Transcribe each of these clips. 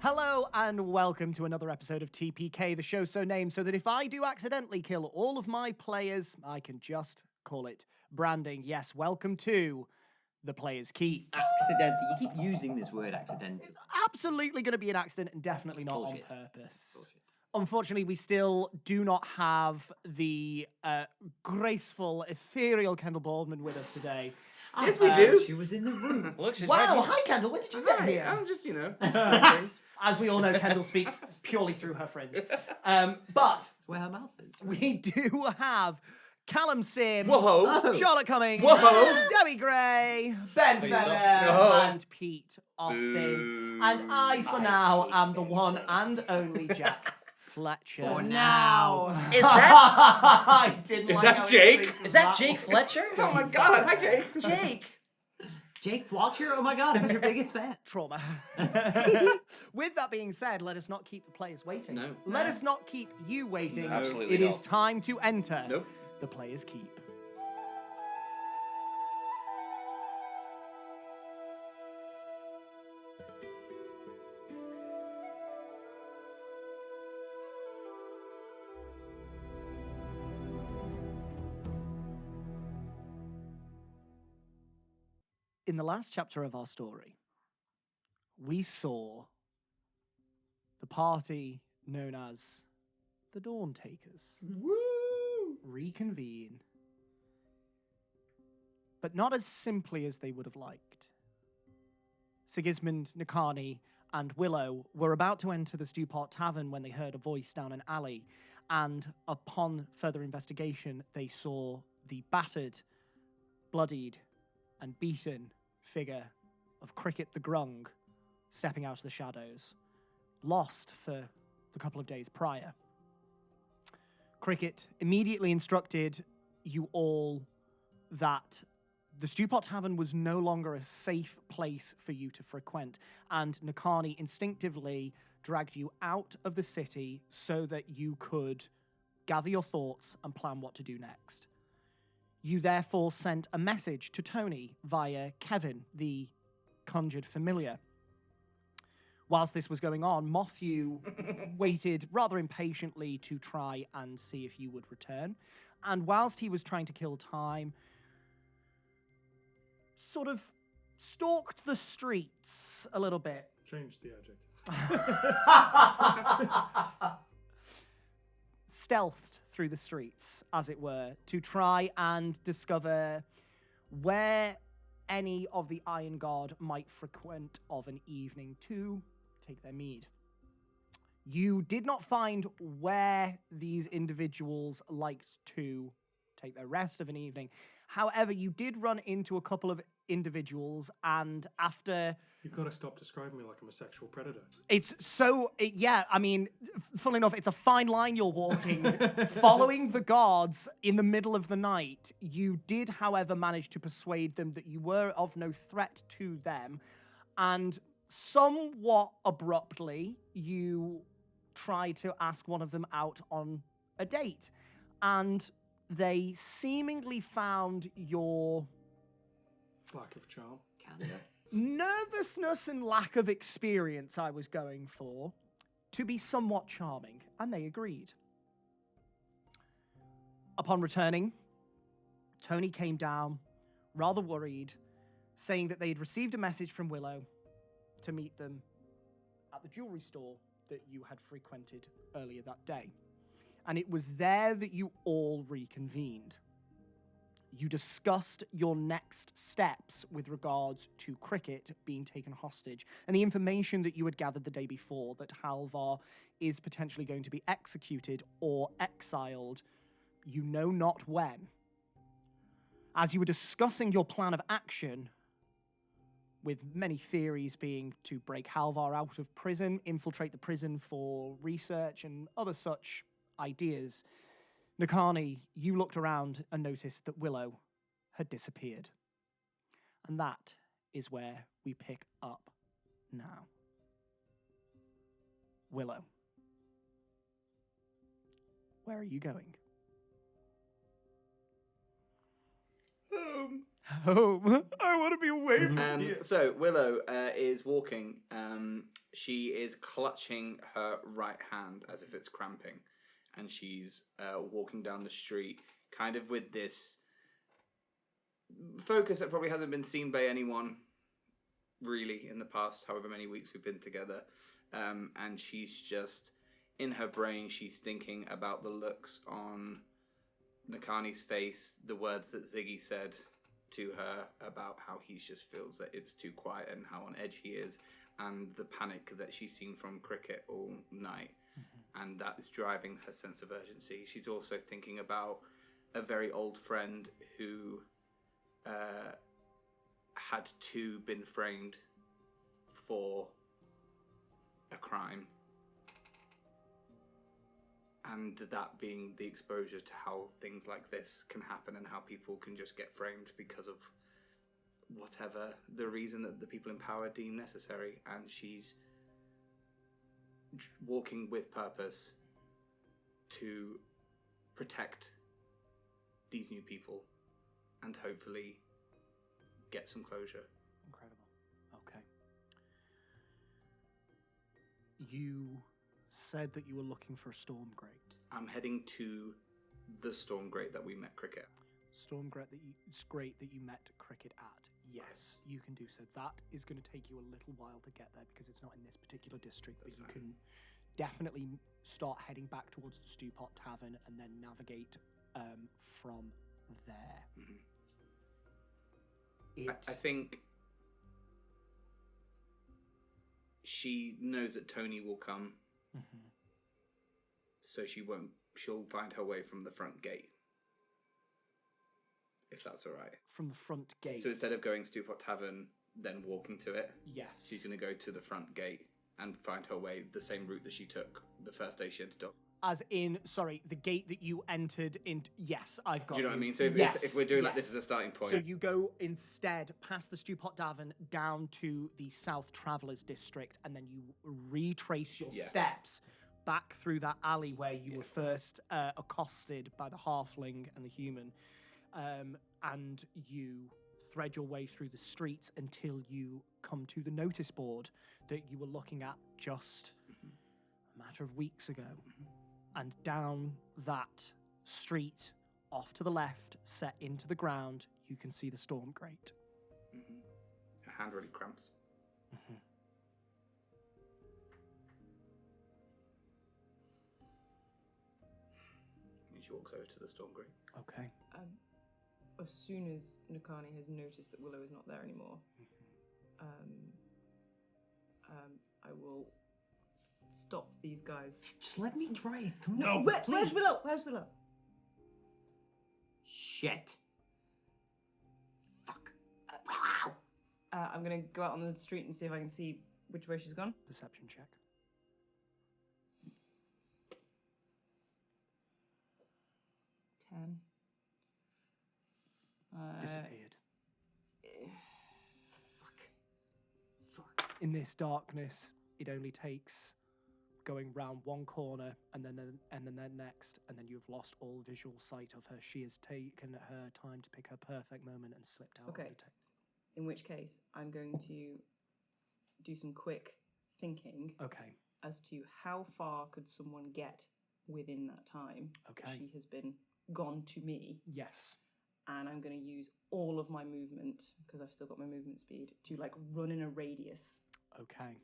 Hello and welcome to another episode of TPK, the show so named so that if I do accidentally kill all of my players, I can just call it branding. Yes, welcome to The Player's Keep. Accidental. You keep using this word accidental. It's absolutely going to be an accident and definitely not Bullshit. on purpose. Bullshit. Unfortunately, we still do not have the graceful, ethereal Kendall Baldwin with us today. Yes, we do. She was in the room. Look, she's Wow, right. hi Kendall, when did you get Hi, here? I'm just, doing things. As we all know, Kendall speaks purely through her fringe. But That's where her mouth is. we do have Callum Sim, Whoa. Charlotte Cummings, Whoa. Debbie Gray, Ben Please Fenner, stop. and Pete Austin. And I, for now, am the one and only Jack Fletcher. For now. Is that I didn't Is like that how it Jake? synced is that with Jake Fletcher? Oh my god, hi Jake. Jake. Jake Fletcher? Oh my god, I'm your biggest fan. Trauma. With that being said, let us not keep the players waiting. No. Let us not keep you waiting. No. Absolutely It is not. time to enter Nope. the Players' Keep. In the last chapter of our story, we saw the party known as the Dawntakers Woo. reconvene, but not as simply as they would have liked. Sigismund, Nakani, and Willow were about to enter the Stewpot Tavern when they heard a voice down an alley, and upon further investigation, they saw the battered, bloodied, and beaten figure of Cricket the Grung stepping out of the shadows, lost for the couple of days prior. Cricket immediately instructed you all that the Stewpot Tavern was no longer a safe place for you to frequent, and Nakani instinctively dragged you out of the city so that you could gather your thoughts and plan what to do next. You therefore sent a message to Tony via Kevin, the conjured familiar. Whilst this was going on, Matthew waited rather impatiently to try and see if you would return. And whilst he was trying to kill time, sort of stalked the streets a little bit. Change the adjective. Stealthed through the streets, as it were, to try and discover where any of the Iron Guard might frequent of an evening to take their mead. You did not find where these individuals liked to take their rest of an evening. However, you did run into a couple of individuals, and after... You've got to stop describing me like I'm a sexual predator. It's so, yeah, I mean, funnily enough, it's a fine line you're walking. Following the guards in the middle of the night, you did, however, manage to persuade them that you were of no threat to them, and somewhat abruptly, you tried to ask one of them out on a date, and they seemingly found your Lack of charm. Canada. nervousness and lack of experience I was going for to be somewhat charming, and they agreed. Upon returning, Tony came down, rather worried, saying that they'd received a message from Willow to meet them at the jewelry store that you had frequented earlier that day. And it was there that you all reconvened. You discussed your next steps with regards to Cricket being taken hostage and the information that you had gathered the day before that Halvar is potentially going to be executed or exiled, you know not when. As you were discussing your plan of action, with many theories being to break Halvar out of prison, infiltrate the prison for research and other such ideas, Nakani, you looked around and noticed that Willow had disappeared. And that is where we pick up now. Willow, where are you going? Home. home. I want to be away from here. So Willow is walking. She is clutching her right hand as if it's cramping, and she's walking down the street, kind of with this focus that probably hasn't been seen by anyone really in the past however many weeks we've been together. And she's just, in her brain, she's thinking about the looks on Nakani's face, the words that Ziggy said to her about how he just feels that it's too quiet and how on edge he is, and the panic that she's seen from Cricket all night. And that is driving her sense of urgency. She's also thinking about a very old friend who had been framed for a crime, and that being the exposure to how things like this can happen and how people can just get framed because of whatever the reason that the people in power deem necessary. And she's walking with purpose to protect these new people and hopefully get some closure. Incredible. Okay. You said that you were looking for a storm grate. I'm heading to the storm grate that we met Cricket. Storm grate it's great that you met Cricket at. Yes, you can do so. That is going to take you a little while to get there because it's not in this particular district, but you can definitely start heading back towards the Stewpot Tavern and then navigate from there. I think she knows that Tony will come, so she'll find her way from the front gate, if that's all right. From the front gate. So instead of going Stewpot Tavern, then walking to it, yes, she's going to go to the front gate and find her way the same route that she took the first day she had to dock. As in, sorry, the gate that you entered in. Yes, I've got. Do you know what I mean? So if we're doing like this as a starting point. So you go instead past the Stewpot Tavern down to the South Travellers District, and then you retrace your steps back through that alley where you were first accosted by the halfling and the human, and you thread your way through the streets until you come to the notice board that you were looking at just a matter of weeks ago. And down that street, off to the left, set into the ground, you can see the storm grate. Her hand really cramps. And she walks over to the storm grate. Okay. As soon as Nakani has noticed that Willow is not there anymore, I will stop these guys. Just let me try it. Come No, on, where's please. Willow? Where's Willow? Shit. Fuck. I'm gonna go out on the street and see if I can see which way she's gone. Perception check. 10. Disappeared. Fuck. In this darkness, it only takes going round one corner and then the next, and then you've lost all visual sight of her. She has taken her time to pick her perfect moment and slipped out. Okay. In which case, I'm going to do some quick thinking Okay. as to how far could someone get within that time that Okay. she has been gone to me. Yes. And I'm going to use all of my movement, because I've still got my movement speed, to like run in a radius. Okay.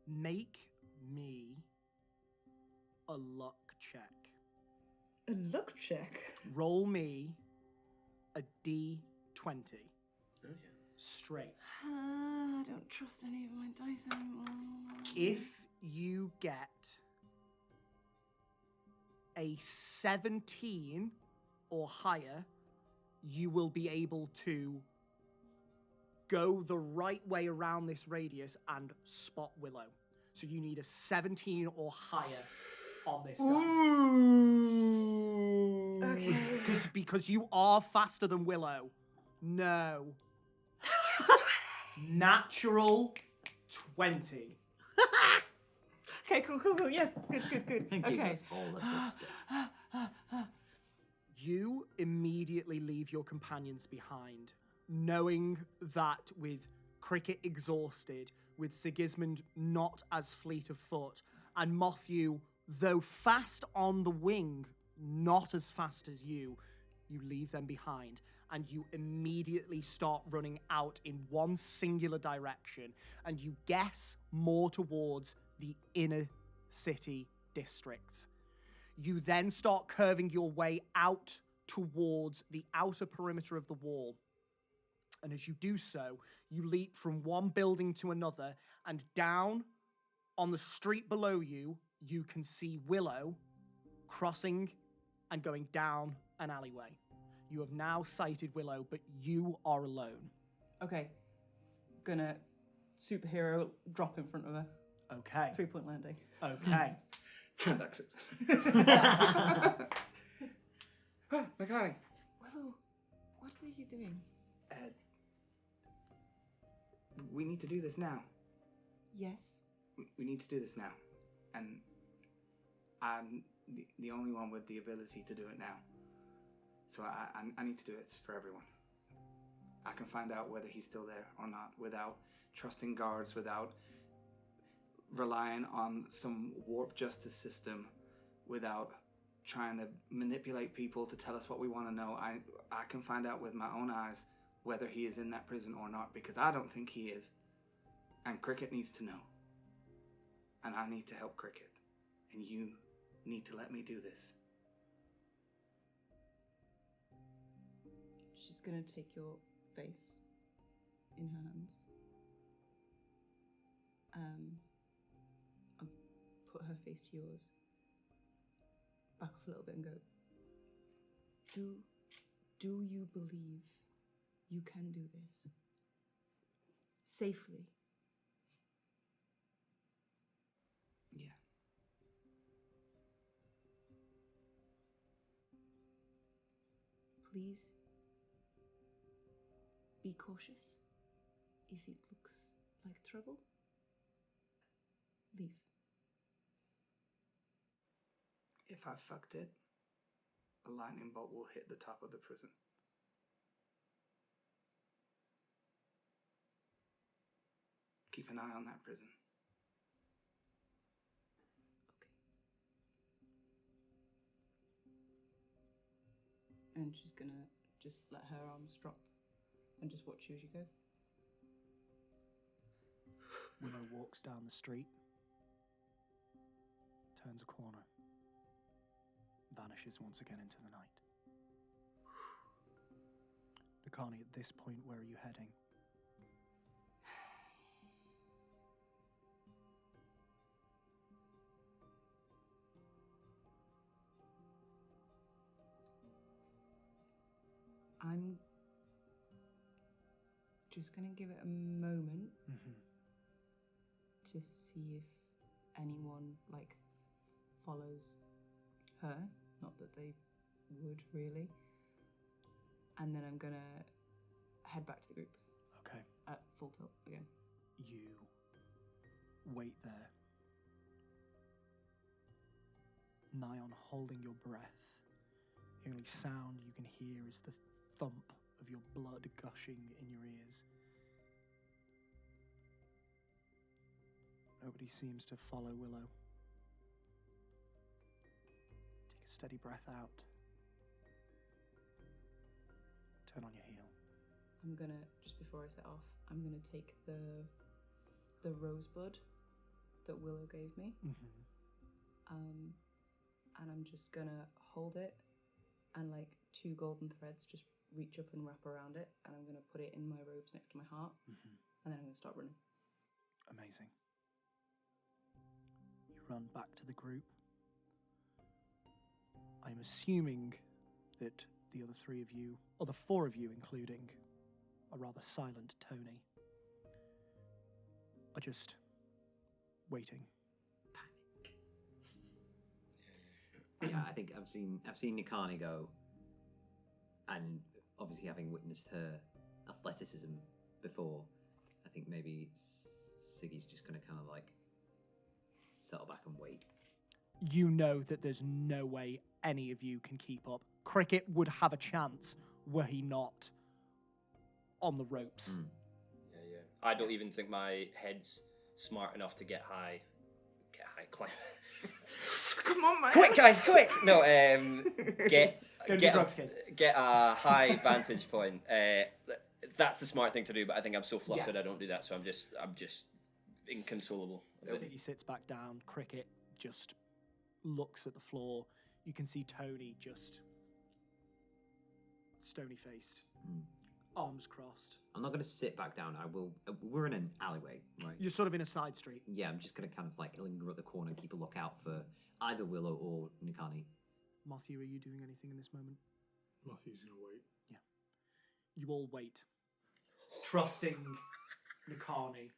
Make me a luck check. A luck check? Roll me a D20. Oh, yeah. Straight. I don't trust any of my dice anymore. If you get a 17 or higher, you will be able to go the right way around this radius and spot Willow. So you need a 17 or higher on this dice. Okay. Because you are faster than Willow. No. Natural 20. Okay, cool. Yes, good. Give Okay. us all of this stuff. You immediately leave your companions behind, knowing that with Cricket exhausted, with Sigismund not as fleet of foot, and Mothew, though fast on the wing, not as fast as you leave them behind, and you immediately start running out in one singular direction, and you guess more towards the inner city districts. You then start curving your way out towards the outer perimeter of the wall. And as you do so, you leap from one building to another, and down on the street below you, you can see Willow crossing and going down an alleyway. You have now sighted Willow, but you are alone. Okay. Gonna superhero drop in front of her. Okay. 3-point landing. Okay. That's it. Makani. Willow, what are you doing? We need to do this now. Yes. We need to do this now. And I'm the only one with the ability to do it now. So I need to do it. It's for everyone. I can find out whether he's still there or not without trusting guards, without relying on some warped justice system, without trying to manipulate people to tell us what we want to know. I can find out with my own eyes whether he is in that prison or not, because I don't think he is. And Cricket needs to know. And I need to help Cricket. And you need to let me do this. She's gonna take your face in her hands. And put her face to yours. Back off a little bit and go, do you believe you can do this? Safely? Yeah. Please be cautious. If it looks like trouble, leave. If I fucked it, a lightning bolt will hit the top of the prison. Keep an eye on that prison. Okay. And she's gonna just let her arms drop and just watch you as you go. Willow walks down the street, turns a corner, vanishes once again into the night. Nakani, at this point, where are you heading? I'm just gonna give it a moment to see if anyone follows her. Not that they would really. And then I'm gonna head back to the group. Okay. At full tilt again. You wait there, nigh on holding your breath. The only sound you can hear is the thump of your blood gushing in your ears. Nobody seems to follow Willow. Take a steady breath out. Turn on your heel. I'm gonna, just before I set off, I'm gonna take the rosebud that Willow gave me. And I'm just gonna hold it, and 2 golden threads just reach up and wrap around it, and I'm gonna put it in my robes next to my heart, and then I'm gonna start running. Amazing. You run back to the group. I'm assuming that the other 3 of you, or the 4 of you including a rather silent Tony, are just waiting. Yeah, I think I've seen Nikani go, and obviously having witnessed her athleticism before, I think maybe Siggy's just going to kind of settle back and wait. You know that there's no way any of you can keep up. Cricket would have a chance were he not on the ropes. Yeah. I don't even think my head's smart enough to get high. Climb. Come on, man. Quick, guys, quick! No, get Go do get drugs, kids. get a high vantage point. That's the smart thing to do, but I think I'm so flustered I don't do that. So I'm just inconsolable. He sits back down. Cricket just looks at the floor. You can see Tony just stony-faced, arms crossed. I'm not going to sit back down. I will. We're in an alleyway, right? You're sort of in a side street. Yeah, I'm just going to kind of like linger at the corner and keep a lookout for either Willow or Nikani. Matthew, are you doing anything in this moment? Matthew's gonna wait. You all wait, trusting Nikani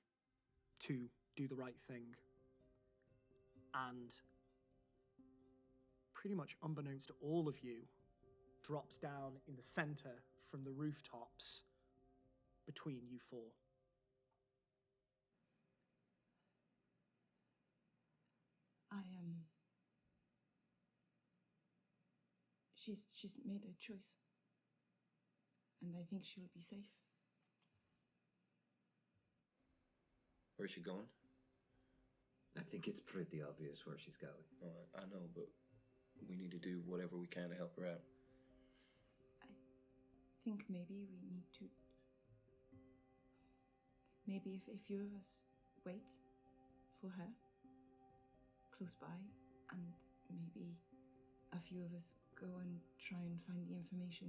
to do the right thing. And pretty much unbeknownst to all of you, drops down in the center from the rooftops between you four. She's made a choice. And I think she will be safe. Where's she going? I think it's pretty obvious where she's going. Oh, I know, but we need to do whatever we can to help her out. I think maybe we need to. Maybe if a few of us wait for her close by, and maybe a few of us go and try and find the information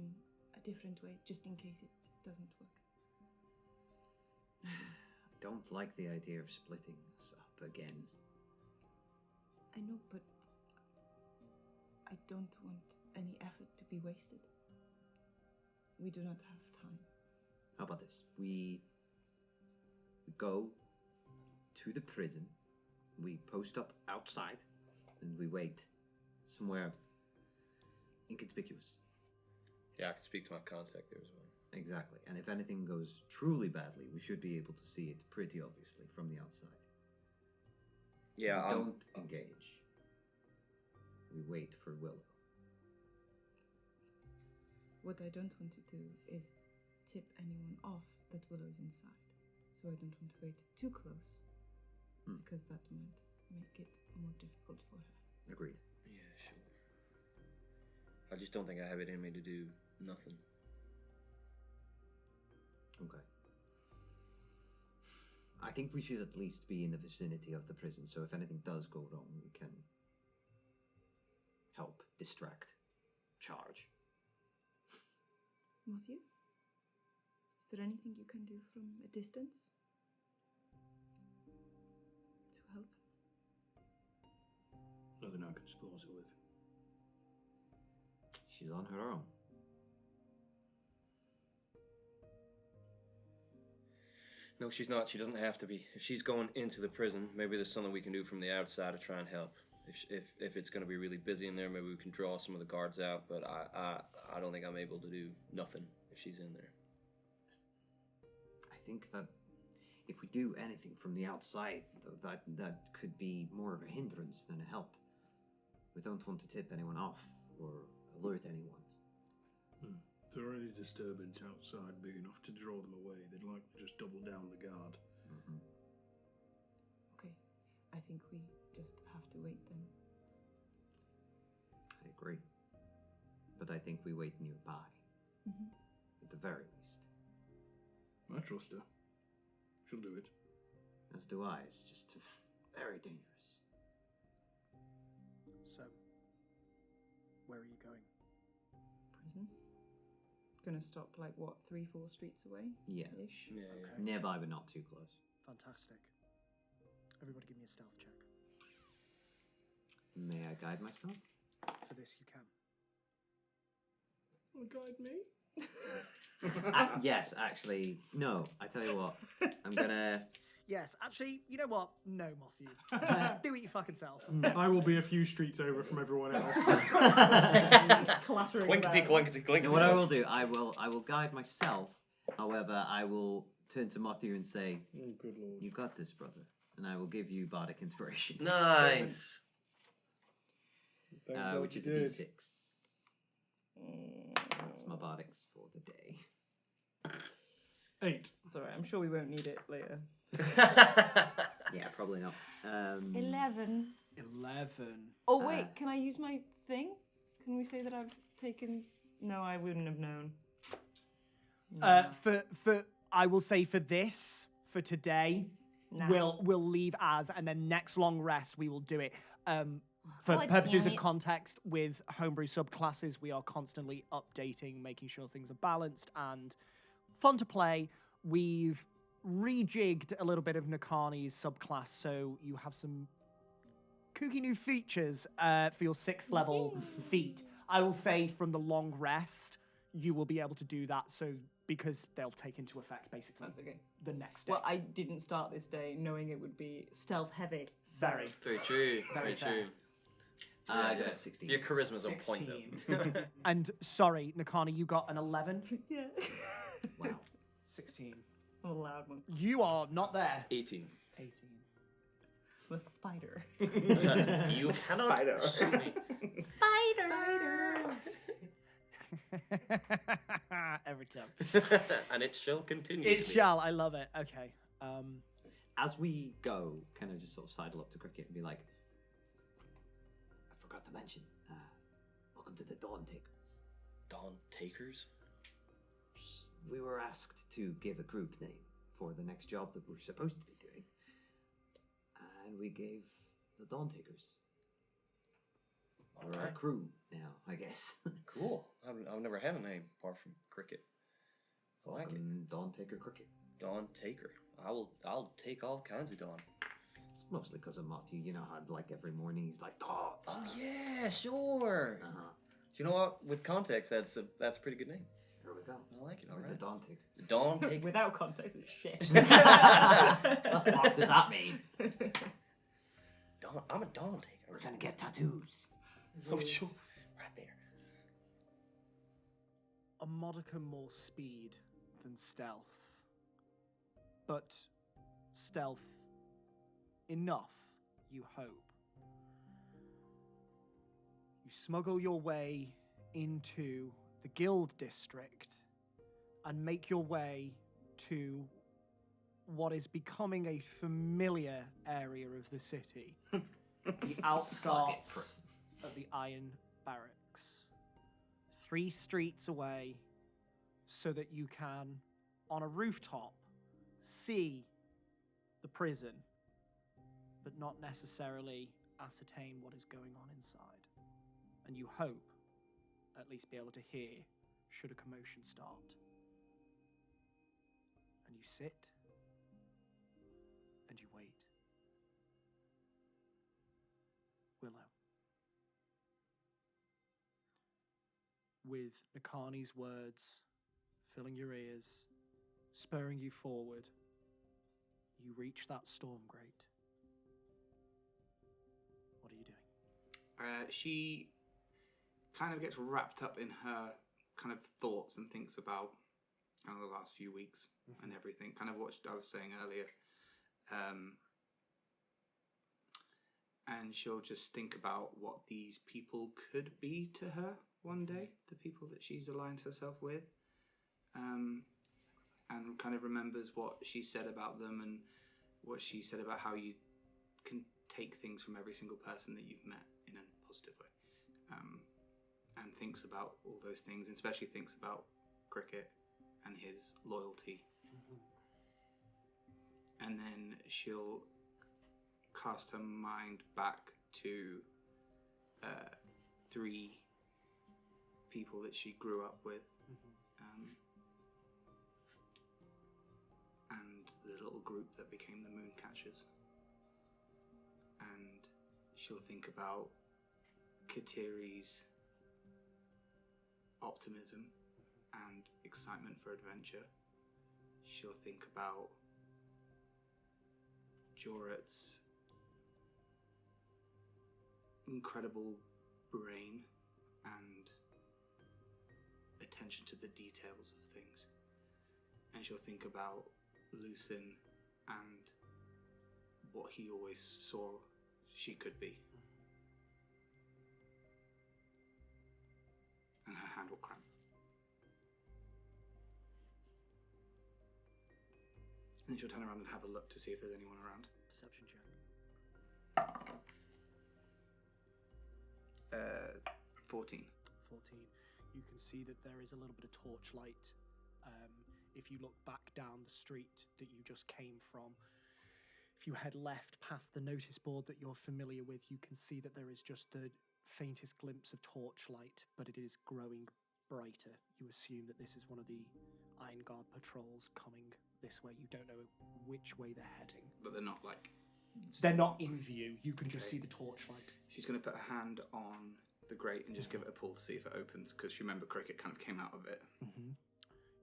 a different way, just in case it doesn't work. I don't like the idea of splitting us up again. I know, but I don't want any effort to be wasted. We do not have time. How about this? We go to the prison, we post up outside, and we wait somewhere inconspicuous. Yeah, I can speak to my contact there as well. Exactly. And if anything goes truly badly, we should be able to see it pretty obviously from the outside. Yeah, We don't engage. We wait for Willow. What I don't want to do is tip anyone off that Willow's inside. So I don't want to wait too close, because that might make it more difficult for her. Agreed. Yeah, sure. I just don't think I have it in me to do nothing. Okay. I think we should at least be in the vicinity of the prison, so if anything does go wrong, we can help, distract, charge. Matthew? Is there anything you can do from a distance to help? Nothing I can support her with. She's on her own. No, she's not. She doesn't have to be. If she's going into the prison, maybe there's something we can do from the outside to try and help. If it's going to be really busy in there, maybe we can draw some of the guards out. But I don't think I'm able to do nothing if she's in there. I think that if we do anything from the outside, that could be more of a hindrance than a help. We don't want to tip anyone off or alert anyone. If there are any disturbance outside big enough to draw them away, they'd likely just double down the guard. Okay, I think we just have to wait then. I agree. But I think we wait nearby, at the very least. I trust her. She'll do it. As do I. It's just very dangerous. So, where are you going? Prison? Gonna stop like what, 3-4 streets away? Yeah. Ish. Yeah, Okay. Nearby, but not too close. Fantastic. Everybody give me a stealth check. May I guide myself? For this, you can. Will guide me? Yes, actually, no. I tell you what, I'm gonna. Yes, actually, you know what? No, Matthew. Do it your fucking self. I will be a few streets over from everyone else. Clattering Clinkety, about. clinkety, clinkety. What I will do, I will guide myself. However, I will turn to Matthew and say, Oh, good lord. "You got this, brother," and I will give you bardic inspiration, Nice. Thank God which you is a did. D6. That's my bardics for the day. 8. It's alright, I'm sure we won't need it later. Yeah, probably not. 11. 11. Oh, wait, can I use my thing? Can we say that I've taken. No, I wouldn't have known. For I will say for this, for today, Now. we'll leave as, and then next long rest we will do it. For God purposes damn of it. context, with homebrew subclasses, we are constantly updating, making sure things are balanced and fun to play. We've rejigged a little bit of Nakani's subclass, so you have some kooky new features for your 6th level feat. I will say from the long rest, you will be able to do that, so because they'll take into effect basically That's okay. the next day. Well, I didn't start this day knowing it would be stealth heavy. So. Very. Very true. Very Very fair. true. I got Yeah. a 16. Your charisma's on point 16. though. And sorry, Nakani, you got an 11. Yeah. Wow. 16. I'm a loud one. You are not there. 18. 18. I'm a spider. You cannot Spider. shoot me. Every time. And it shall continue. It to be. shall. I love it. Okay. As we go, kind of just sort of sidle up to Cricket and be like, I forgot to mention, welcome to the Dawntakers. Dawntakers? We were asked to give a group name for the next job that we're supposed to be doing. And we gave the Dawntakers. We're a Alright. crew now, I guess. Cool. I've never had a name apart from Cricket. I like it. Welcome, Dawntaker Cricket. Dawn Taker. I'll take all kinds of Dawn. It's mostly because of Matthew. You know how, like, every morning he's like, Dawn. Oh yeah, sure. Uh-huh. You know what? With context, that's a pretty good name. There we go. I like it. All We're right. the Dawntaker. The Dawn Taker. Without context, it's shit. What the fuck does that mean? Dawn. I'm a Dawn Taker. We're gonna get tattoos. Oh sure. Right there. a modicum more speed than stealth, but stealth enough, you hope. You smuggle your way into the guild district and make your way to what is becoming a familiar area of the city, the outskirts of the Iron Barracks. 3 streets away, so that you can, on a rooftop, see the prison, but not necessarily ascertain what is going on inside. And you hope at least be able to hear should a commotion start. And you sit and you wait. Willow. With Nakani's words filling your ears, spurring you forward, you reach that storm grate. What are you doing? She kind of gets wrapped up in her kind of thoughts and thinks about the last few weeks and everything. Kind of what I was saying earlier. And she'll just think about what these people could be to her one day, the people that she's aligned herself with. And kind of remembers what she said about them and what she said about how you can take things from every single person that you've met in a positive way. And thinks about all those things, and especially thinks about Cricket and his loyalty. And then she'll cast her mind back to 3 people that she grew up with. And the little group that became the Mooncatchers. And she'll think about Katiri's optimism and excitement for adventure. She'll think about Joret's incredible brain and attention to the details of things. And she'll think about Lucin and what he always saw she could be. And her hand will cramp. And then she'll turn around and have a look to see if there's anyone around. Perception check. 14. 14. You can see that there is a little bit of torchlight. If you look back down the street that you just came from, if you head left past the notice board that you're familiar with, you can see that there is just the faintest glimpse of torchlight, but it is growing brighter. You assume that this is one of the Iron Guard patrols coming this way. You don't know which way they're heading. But they're not like... They're not in view. You can just Okay. see the torchlight. She's going to put her hand on the grate and just give it a pull to see if it opens, because you remember Cricket kind of came out of it. Mm-hmm.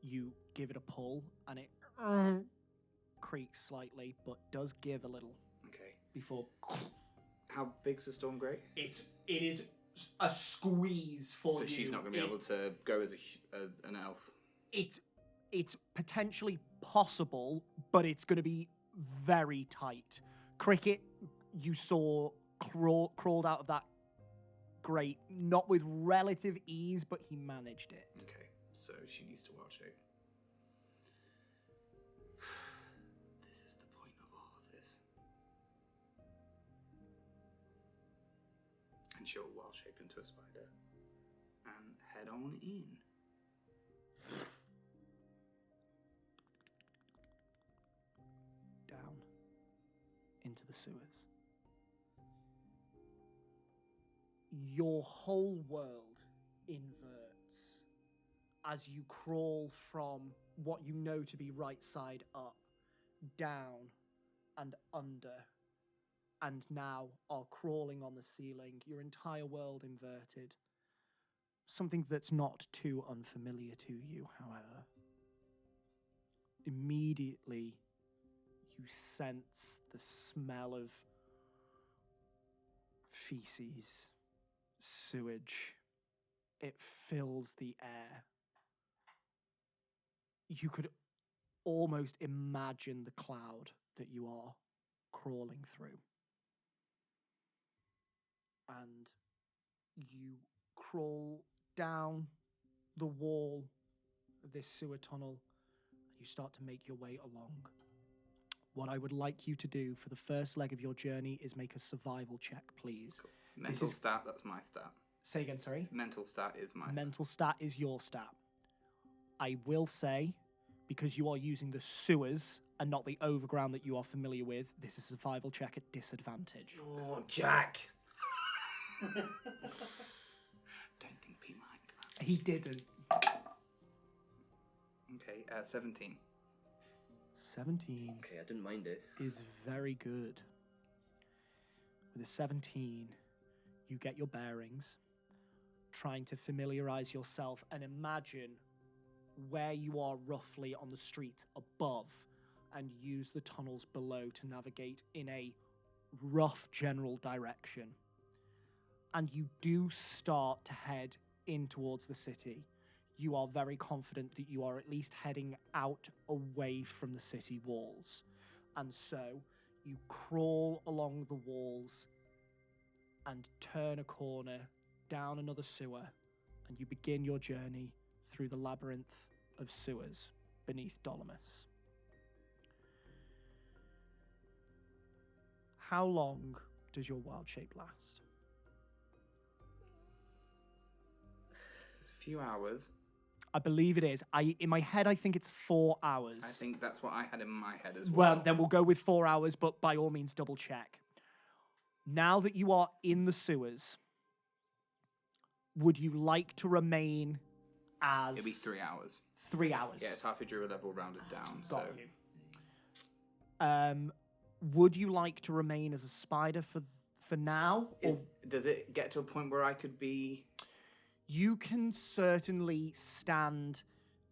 You give it a pull, and it creaks slightly, but does give a little Okay. before... How big's the storm grate? It is a squeeze for So you. she's not going to be able to go as an elf. It's potentially possible, but it's going to be very tight. Cricket, you saw crawled out of that grate, not with relative ease, but he managed it. Okay, so she needs to wild shape. This is the point of all of this. And she'll wild shape into a spider and head on in. Down into the sewers. Your whole world inverts as you crawl from what you know to be right side up, down and under, and now are crawling on the ceiling, your entire world inverted. Something that's not too unfamiliar to you, however. Immediately, you sense the smell of feces, sewage. It fills the air. You could almost imagine the cloud that you are crawling through. And you crawl down the wall of this sewer tunnel, and you start to make your way along. What I would like you to do for the first leg of your journey is make a survival check, please. Cool. Mental is- stat, that's my stat. Say again, sorry? Mental stat is my stat. Mental stat is your stat. I will say, because you are using the sewers and not the overground that you are familiar with, this is a survival check at disadvantage. Oh, Jack. Don't think Pete liked that. He didn't. Okay, 17. 17 Okay, I didn't mind it. is very good. With a 17, you get your bearings, trying to familiarize yourself and imagine where you are roughly on the street above, and use the tunnels below to navigate in a rough general direction. And you do start to head in towards the city. You are very confident that you are at least heading out away from the city walls. And so you crawl along the walls and turn a corner down another sewer, and you begin your journey through the labyrinth of sewers beneath Dolomus. How long does your wild shape last? It's a few hours. I believe it is. In my head, I think it's 4 hours. I think that's what I had in my head as well. Well, then we'll go with 4 hours, but by all means, double check. Now that you are in the sewers, would you like to remain as... It'll be 3 hours. 3 hours. Yeah, it's half a druid level rounded down. Got so you. Would you like to remain as a spider for now? Or does it get to a point where I could be... you can certainly stand.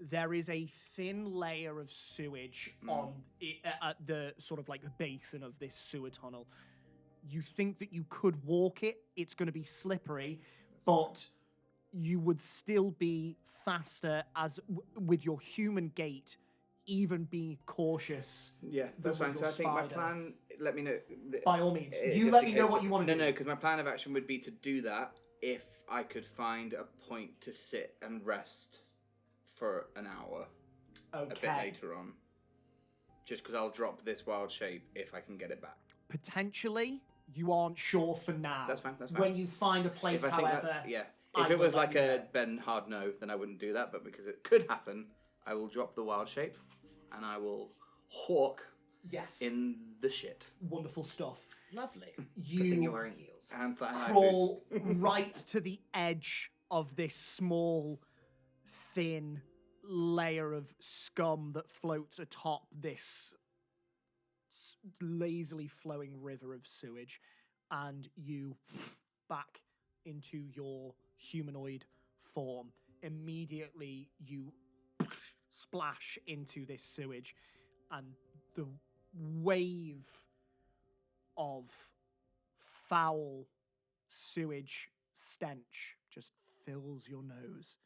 There is a thin layer of sewage on at the sort of like basin of this sewer tunnel. You think that you could walk it. It's going to be slippery, but you would still be faster as with your human gait. even be cautious. Yeah, that's with fine. So your I think my spider. plan. Let me know. By all means, just you let in me know case- what you want to do. No, because my plan of action would be to do that if I could find a point to sit and rest for an hour a bit Okay. later on. Just because I'll drop this wild shape if I can get it back. Potentially, you aren't sure for now. That's fine. That's fine. When you find a place, If I think however, that's yeah. I If it will was let like you a know. Ben hard no, then I wouldn't do that. But because it could happen, I will drop the wild shape, and I will hawk yes, in the shit. wonderful stuff. Lovely. Good thing you're You wearing heels. And high crawl boots. right to the edge of this small, thin layer of scum that floats atop this lazily flowing river of sewage, and you back into your humanoid form. Immediately, you splash into this sewage, and the wave of foul sewage stench just fills your nose.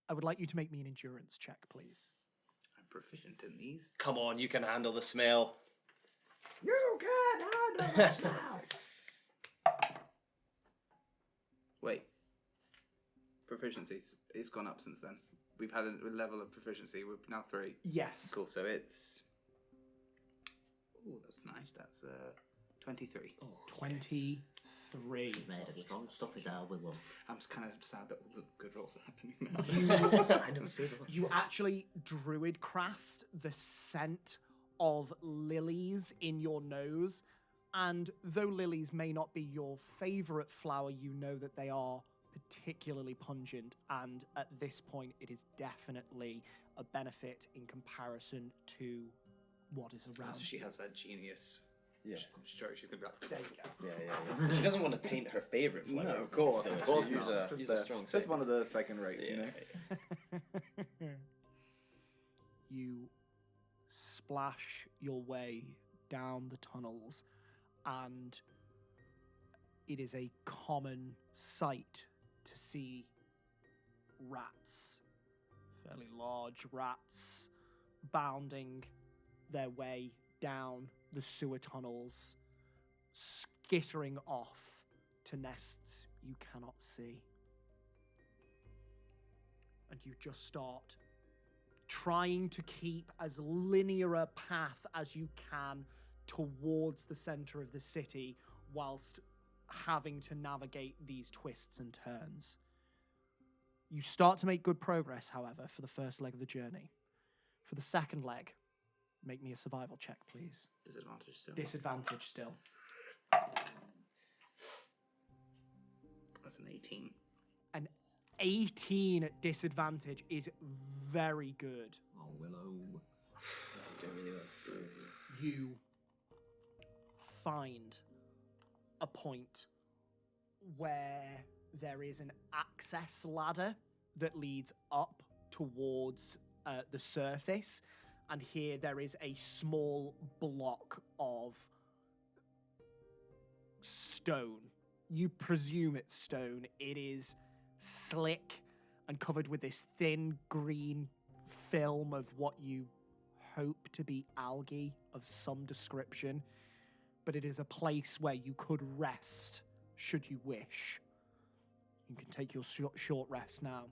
I would like you to make me an endurance check, please. I'm proficient in these. Come on, you can handle the smell. You can handle this now. Wait. Proficiency. It's gone up since then. We've had a level of proficiency. We're now 3. Yes. Cool. So it's. Oh, that's nice. That's 23. 23. Made of strong stuff is our Willow. I'm just kind of sad that all the good rolls are happening now. I don't see them. You actually druid craft the scent of lilies in your nose, and though lilies may not be your favorite flower, you know that they are particularly pungent, and at this point it is definitely a benefit in comparison to what is around. So she has that genius. Yeah. Sure, she's gonna be like. There you go. Yeah. She doesn't want to taint her favorite No, flavor. of course so not. Use a strong Just one of the second rates, yeah. you know. You splash your way down the tunnels, and it is a common sight to see rats, fairly large rats, bounding their way down the sewer tunnels, skittering off to nests you cannot see. And you just start trying to keep as linear a path as you can towards the center of the city, whilst having to navigate these twists and turns. You start to make good progress, however, for the first leg of the journey. For the second leg, make me a survival check, please. Disadvantage still. Disadvantage still. That's an 18. An 18 at disadvantage is very good. Oh, Willow. You find a point where there is an access ladder that leads up towards the surface, and here there is a small block of stone. You presume it's stone. It is slick and covered with this thin green film of what you hope to be algae of some description, but it is a place where you could rest should you wish. You can take your short rest now.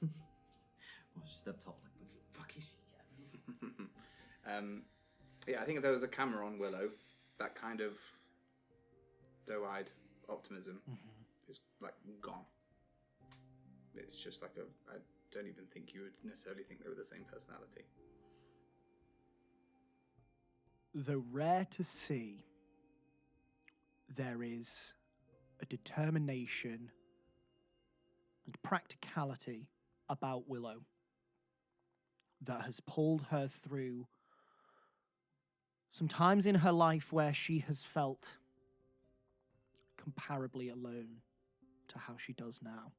Well, she stepped up like, what the fuck is she? Yeah, I think if there was a camera on Willow, that kind of doe-eyed optimism is like gone. It's just like I don't even think you would necessarily think they were the same personality. Though rare to see, there is a determination and practicality about Willow that has pulled her through some times in her life where she has felt comparably alone to how she does now.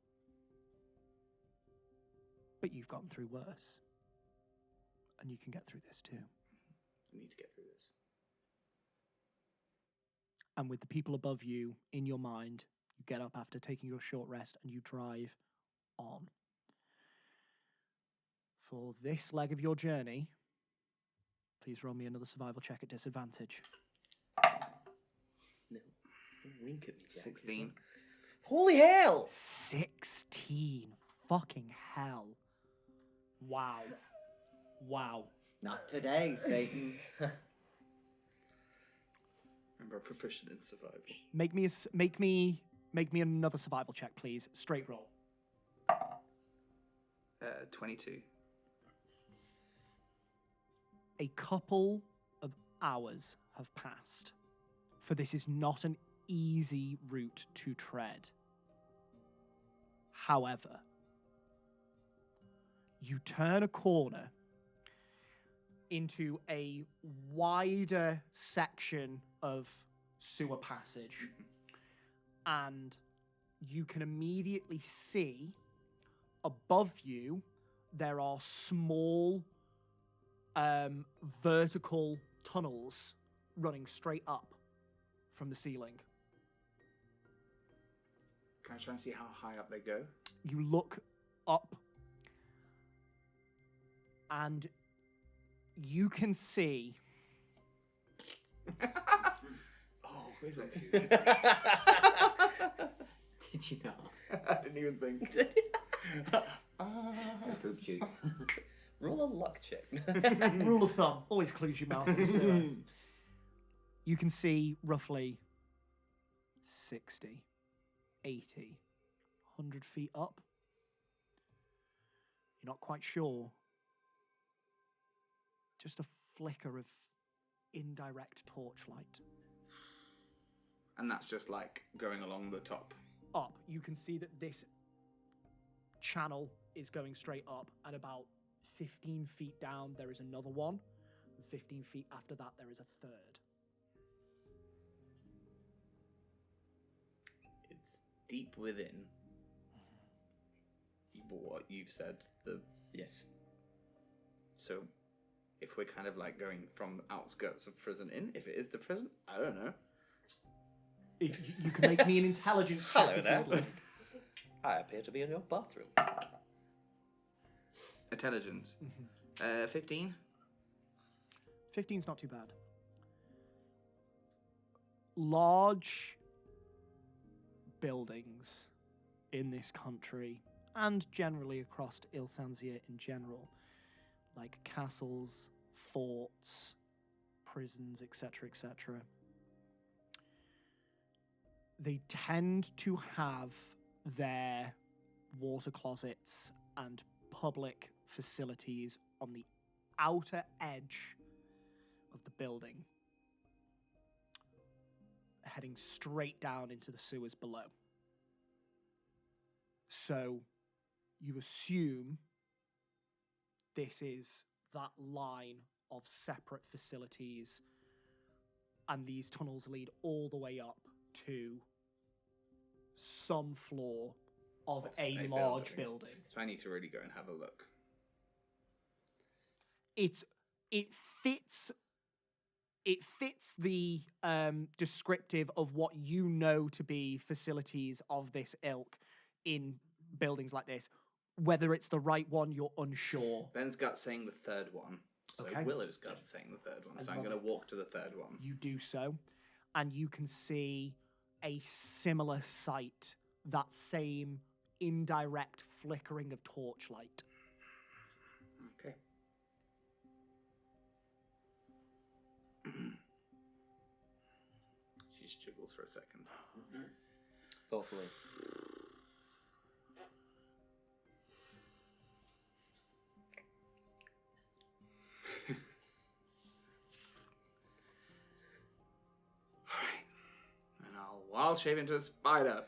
But you've gotten through worse. And you can get through this too. I need to get through this. And with the people above you in your mind, you get up after taking your short rest and you drive on. For this leg of your journey, please roll me another survival check at disadvantage. No. Don't wink at me, Jack. 16. Holy hell! 16. Fucking hell. Wow. Wow. Not today, Satan. Remember, proficient in survival. Make me another survival check, please. Straight roll. 22. A couple of hours have passed, for this is not an easy route to tread. However, you turn a corner into a wider section of sewer passage, and you can immediately see above you there are small vertical tunnels running straight up from the ceiling. Can I try and see how high up they go? You look up and you can see Oh, is it? Did you not? I didn't even think. Poop shoots. Roll a luck check. rule of thumb, always close your mouth in the sewer. You can see roughly 60, 80, 100 feet up. You're not quite sure. Just a flicker of indirect torchlight. And that's just like going along the top. Up, you can see that this channel is going straight up, and about 15 feet down there is another one, and 15 feet after that there is a third. It's deep within. What you've said, Yes. so if we're kind of like going from the outskirts of prison in, if it is the prison, I don't know. You can make me an intelligence check. Hello if there. you would like. I appear to be in your bathroom. Intelligence. 15. 15's not too bad. Large buildings in this country, and generally across Ilthansia in general, like castles, forts, prisons, etc., etc., they tend to have their water closets and public facilities on the outer edge of the building, heading straight down into the sewers below. So you assume this is that line of separate facilities, and these tunnels lead all the way up to some floor of a large building. So I need to really go and have a look. It fits the descriptive of what you know to be facilities of this ilk in buildings like this. Whether it's the right one, you're unsure. Ben's gut saying the third one. So Okay. Willow's gut saying the third one. I So I'm love going to it. walk to the third one. You do so, and you can see a similar sight, that same indirect flickering of torchlight. Okay. She just jiggles for a second. Thoughtfully. And I'll wild shape into a spider.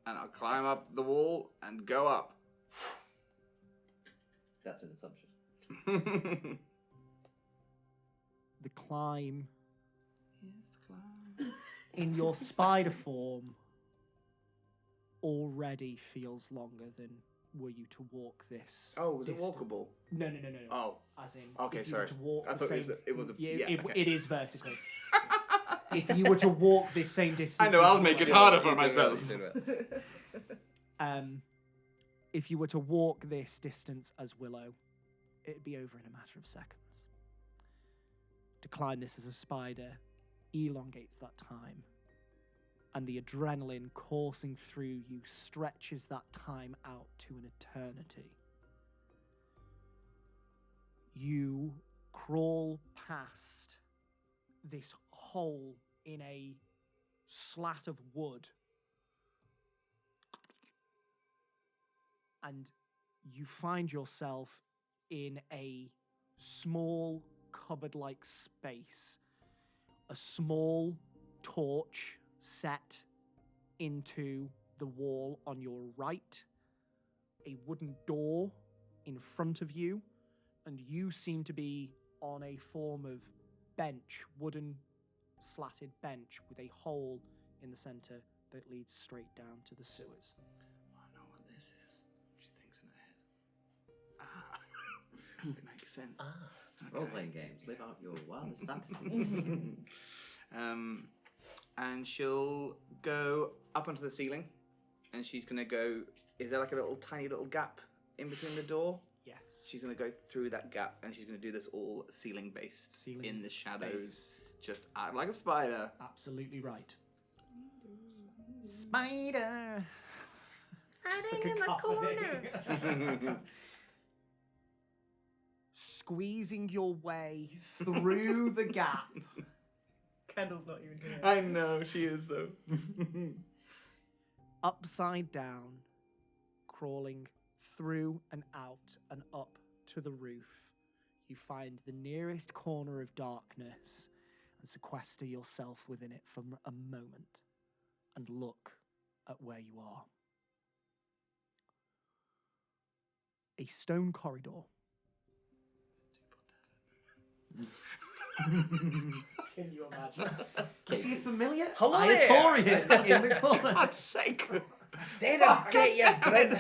And I'll climb up the wall and go up. That's an assumption. The climb Yes, climb. in your spider form already feels longer than were you to walk this. Oh, was it distance. walkable? No. Oh. As in, Okay, if you were sorry. to walk I the thought same, it was a. Yeah, Yeah, okay. it is vertical. If you were to walk this same distance, I know, as I'll you make were- it harder for You do myself. it, you do it. if you were to walk this distance as Willow, it'd be over in a matter of seconds. To climb this as a spider elongates that time, and the adrenaline coursing through you stretches that time out to an eternity. You crawl past this hole in a slat of wood, and you find yourself in a small cupboard-like space. A small torch set into the wall on your right, a wooden door in front of you, and you seem to be on a form of bench, wooden slatted bench with a hole in the center that leads straight down to the sewers. I know what this is. She thinks in her head. It makes sense. Okay. Role-playing games. Live out your wildest fantasies. And she'll go up onto the ceiling, and she's gonna go. Is there like a tiny little gap in between the door? Yes. She's gonna go through that gap, and she's gonna do this all ceiling-based, in the shadows, just out like a spider. Absolutely right. Spider. Hiding in the corner. Squeezing your way through the gap. Kendall's not even here. I know she is though. Upside down, crawling through and out and up to the roof, you find the nearest corner of darkness and sequester yourself within it for a moment and look at where you are. A stone corridor. Can you imagine? You see a familiar Ayatorian in the corner. God's sake. Stay there, get your bread.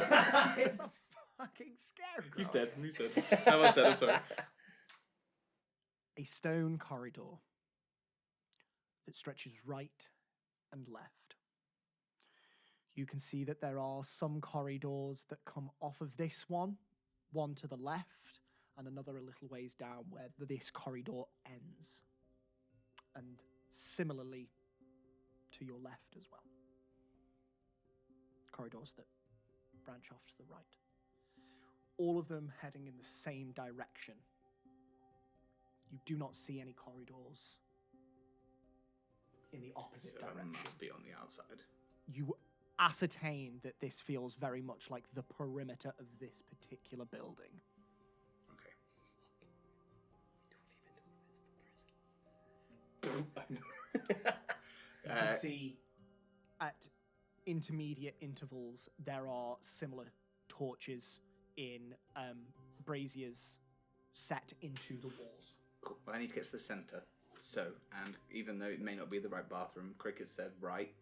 It's the fucking scarecrow. He's dead. I was dead, I'm sorry. A stone corridor that stretches right and left. You can see that there are some corridors that come off of this one to the left, and another a little ways down where this corridor ends. And similarly to your left as well. Corridors that branch off to the right. All of them heading in the same direction. You do not see any corridors in the opposite So direction. must be on the outside. You ascertain that this feels very much like the perimeter of this particular building. Okay. You can see at intermediate intervals there are similar torches in braziers set into the walls. Cool. Well, I need to get to the centre. So, and even though it may not be the right bathroom, Cricket said right.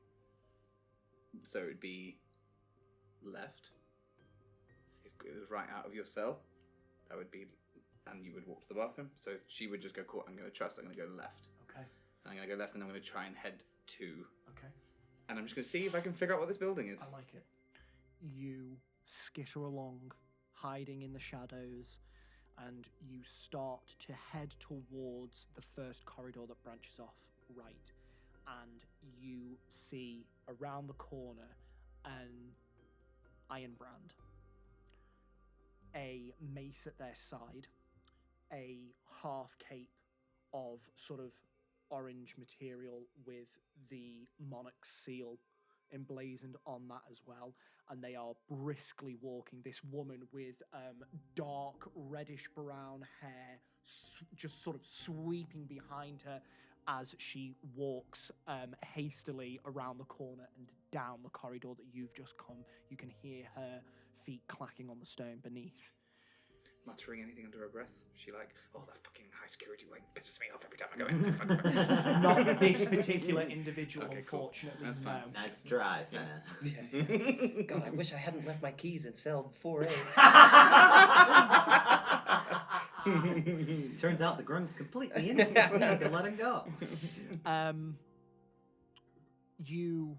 So it would be left. If it was right out of your cell, that would be, and you would walk to the bathroom. So she would just go, cool, I'm going to trust, I'm going to go left. Okay. I'm going to go left, and I'm going to try and head to. Okay. And I'm just going to see if I can figure out what this building is. I like it. You skitter along, hiding in the shadows, and you start to head towards the first corridor that branches off right. And you see around the corner an iron brand, a mace at their side, a half cape of sort of orange material with the monarch's seal emblazoned on that as well, and they are briskly walking. This woman with dark reddish brown hair just sort of sweeping behind her as she walks hastily around the corner and down the corridor that you've just come. You can hear her feet clacking on the stone beneath. Muttering anything under her breath. She like, oh, that fucking high security wing pisses me off every time I go in. Not this particular individual, Okay, cool. unfortunately. That's fine. No. Nice drive, man. God, I wish I hadn't left my keys in cell 4A. Turns out the grunt's completely innocent. We need to let him go. You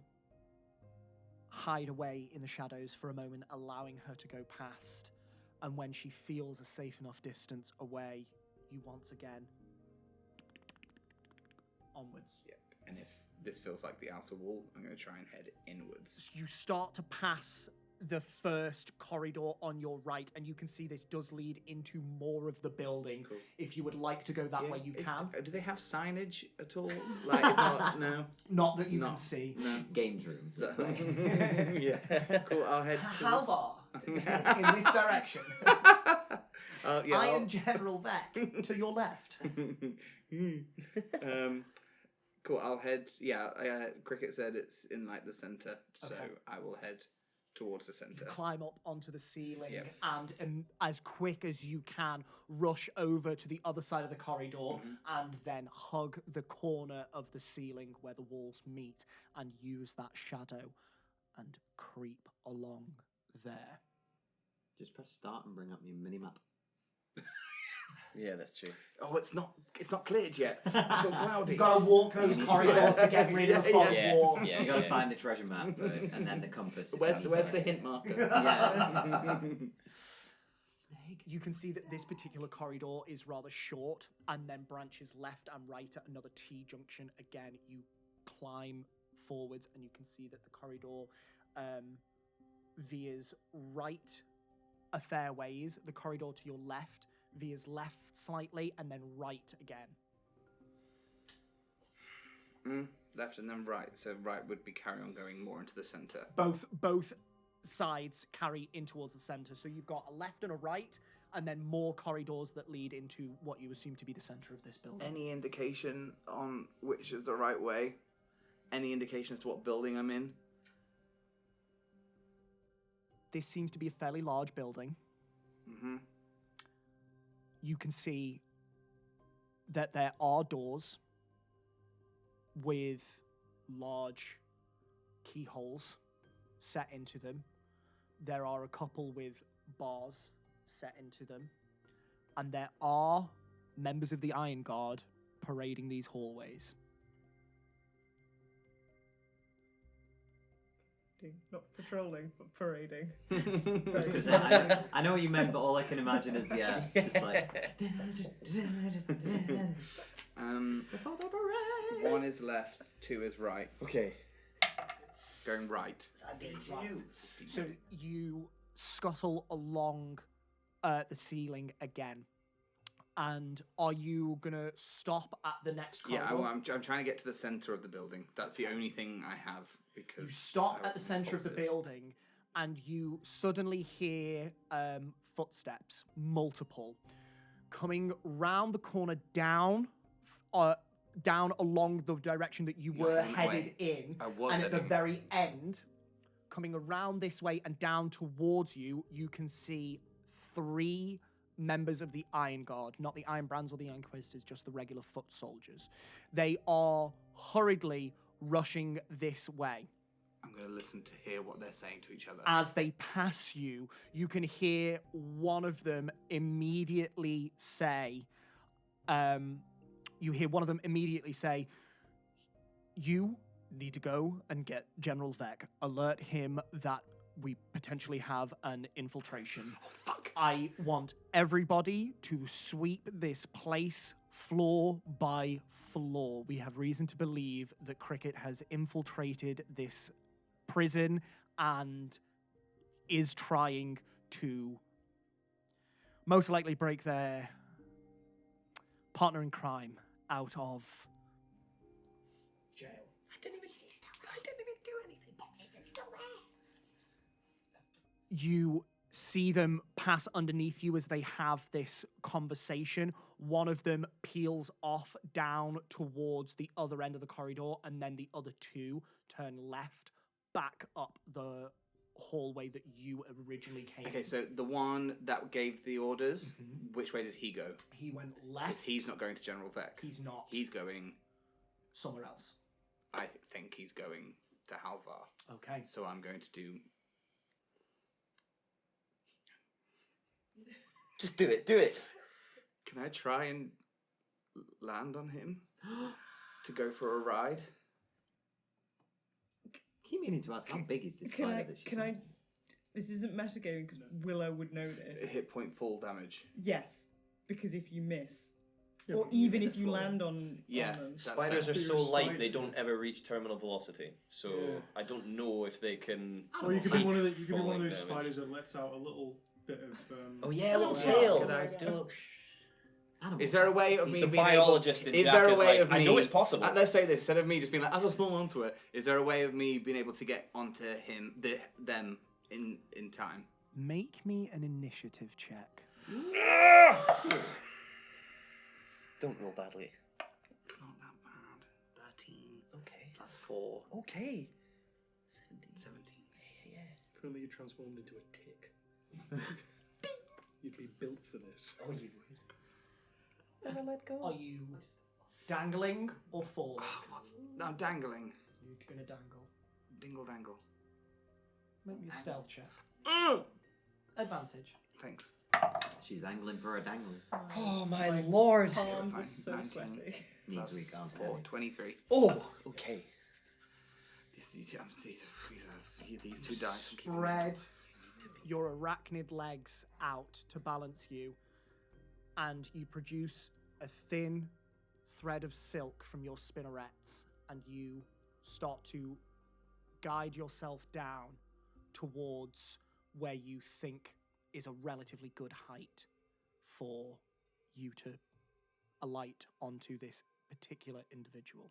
hide away in the shadows for a moment, allowing her to go past. And when she feels a safe enough distance away, you once again onwards. Yep. And if this feels like the outer wall, I'm going to try and head inwards. You start to pass the first corridor on your right, and you can see this does lead into more of the building. Cool. If you would like to go that way, you can. Do they have signage at all? Like, if not, no. Not that you can see. No. Games room. This way. Yeah. Cool. I'll head to How far? In this direction. Iron General Vec to your left. Cool. I'll head. Yeah. Cricket said it's in like the center, so Okay. I will head towards the center. Climb up onto the ceiling Yep. and as quick as you can, rush over to the other side of the corridor and then hug the corner of the ceiling where the walls meet and use that shadow and creep along there. Just press start and bring up your mini map. Yeah, that's true. Oh, it's not cleared yet. It's all cloudy. You gotta walk those corridors to get rid of the fog wall. You gotta find the treasure map first, and then the compass. Where's the hint marker? Yeah. You can see that this particular corridor is rather short and then branches left and right at another T-junction. Again, you climb forwards and you can see that the corridor veers right a fair ways. The corridor to your left veers left slightly and then right again. Left and then right. So right would be carry on going more into the center. Both sides carry in towards the center. So you've got a left and a right, and then more corridors that lead into what you assume to be the center of this building. Any indication on which is the right way? Any indication as to what building I'm in? This seems to be a fairly large building. Mm-hmm. You can see that there are doors with large keyholes set into them. There are a couple with bars set into them. And there are members of the Iron Guard parading these hallways. Not patrolling, but parading. I know what you meant, but all I can imagine is just like. One is left, two is right. Okay. Going right. So you scuttle along the ceiling again. And are you gonna stop at the next corridor? Yeah, I'm trying to get to the center of the building. That's the only thing I have because you stop I at the was center of the impulsive. building, and you suddenly hear footsteps, multiple, coming round the corner down along the direction that you were headed in. I was and at the heading. very end, coming around this way and down towards you, you can see 3 members of the Iron Guard, not the Iron Brands or the Inquisitors, just the regular foot soldiers. They are hurriedly rushing this way. I'm going to listen to hear what they're saying to each other. As they pass you, you can hear one of them immediately say, you need to go and get General Vec. Alert him that we potentially have an infiltration. Oh, fuck. I want everybody to sweep this place floor by floor. We have reason to believe that Cricket has infiltrated this prison and is trying to most likely break their partner in crime out of jail. I didn't even do anything. It's still there. You see them pass underneath you as they have this conversation. One of them peels off down towards the other end of the corridor, and then the other 2 turn left back up the hallway that you originally came Okay, in. so the one that gave the orders, which way did he go? He went Because left. he's not going to General Vec. He's not. He's going, somewhere else. I think he's going to Halvar. Okay. So I'm going to do... Just do it. Do it. Can I try and land on him? To go for a ride? Keep meaning to ask, how big is this Can spider I? that she's Can I? on? This isn't metagaming because Willow would know this. Hit point full damage. Yes, because if you miss, Yeah, or but you even hit if the you floor. land on Yeah. them. That's Spiders fair. are You're so a light spider. they don't ever reach terminal velocity. So Yeah. I don't know if they can. Or you could be one of the, you could be one of falling those damage. spiders that lets out a little bit of. Oh yeah, a little Yeah. sail. Could I- Do a little- Animal Is there a way of fight. me The being biologist able, in is Jack there a is way like, of me, I know it's possible. Let's say this, instead of me just being like, I'll just fall onto it, is there a way of me being able to get onto them in time? Make me an initiative check. Don't roll badly. Not that bad. 13 Okay. plus 4. Okay. 17. If only you transformed into a tick. You'd be built for this. Oh, you would. Never let go. Are you dangling or falling? Oh, what's... No, dangling. You're gonna dangle. Dingle dangle. Make me a stealth check. Mm. Advantage. Thanks. She's angling for a dangling. Oh my lord. Palms Fine, are so 19. sweaty. Needs Plus weak arms. 4, 23. Oh. Okay. These two dice. Spread your arachnid legs out to balance you, and you produce a thin thread of silk from your spinnerets, and you start to guide yourself down towards where you think is a relatively good height for you to alight onto this particular individual.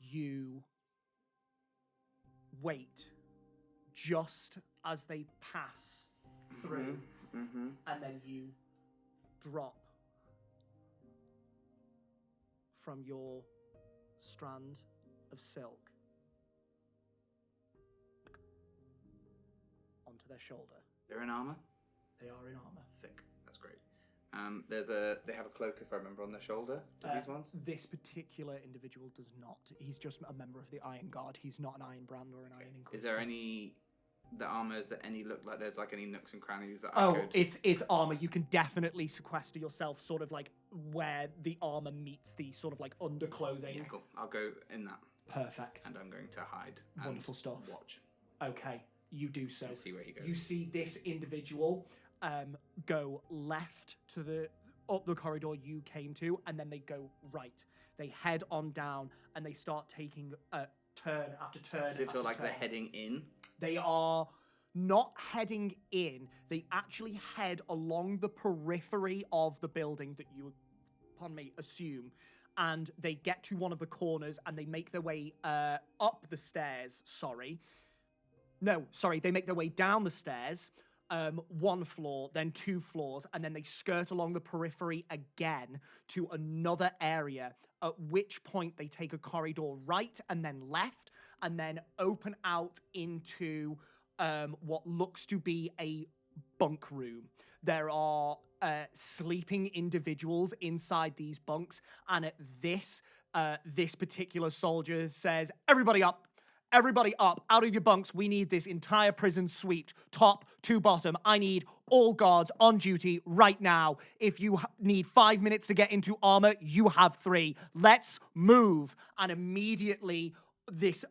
You wait just as they pass through, Mm-hmm. and then you drop from your strand of silk onto their shoulder. They're in armor? They are in armor. Sick. That's great. They have a cloak, if I remember, on their shoulder. Do these ones? This particular individual does not. He's just a member of the Iron Guard. He's not an Iron Brand or an Iron Inquisitor. Is there any the armors that any look like there's like any nooks and crannies that Oh, I could? it's armor. You can definitely sequester yourself sort of like where the armor meets the sort of like underclothing. Yeah, cool. I'll go in that, Perfect. and I'm going to hide. And Wonderful stuff. Watch. Okay, you do so. And see where he goes. You see this individual go left to the up the corridor you came to, and then they go right. They head on down, and they start taking turn after turn. Does it feel after like they're turn. heading in? They are not heading in. They actually head along the periphery of the building that you, pardon me, assume. And they get to one of the corners and they make their way up the stairs. They make their way down the stairs, one floor, then 2 floors, and then they skirt along the periphery again to another area, at which point they take a corridor right and then left, and then open out into what looks to be a bunk room. There are sleeping individuals inside these bunks, and at this particular soldier says, everybody up, out of your bunks. We need this entire prison swept, top to bottom. I need all guards on duty right now. If you need 5 minutes to get into armor, you have 3. Let's move. And immediately, this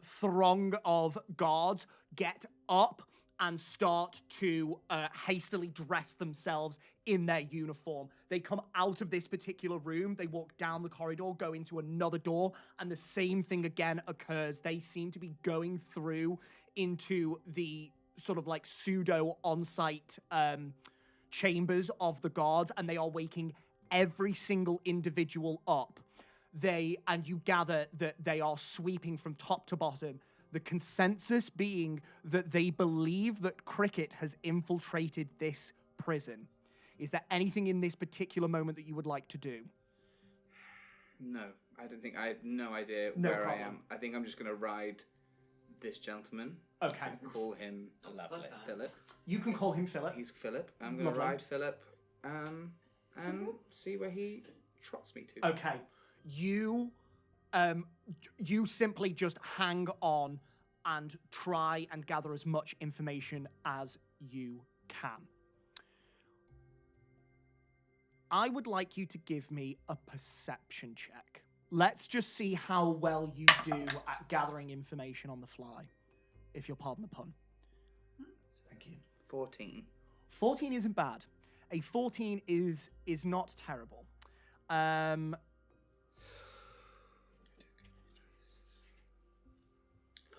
throng of guards get up and start to hastily dress themselves in their uniform. They come out of this particular room, they walk down the corridor, go into another door, and the same thing again occurs. They seem to be going through into the sort of like pseudo on-site chambers of the guards, and they are waking every single individual up. And you gather that they are sweeping from top to bottom. The consensus being that they believe that Cricket has infiltrated this prison. Is there anything in this particular moment that you would like to do? No, I don't think. I have no idea No where I problem. am. I think I'm just going to ride this gentleman. Okay. And call him Lovely. Philip. You can call him Philip. He's Philip. I'm going to Lovely. ride Philip and see where he trots me to. Okay. You simply just hang on and try and gather as much information as you can. I would like you to give me a perception check. Let's just see how well you do at gathering information on the fly, if you'll pardon the pun. Thank you. 14. 14 isn't bad. A 14 is not terrible. Thought I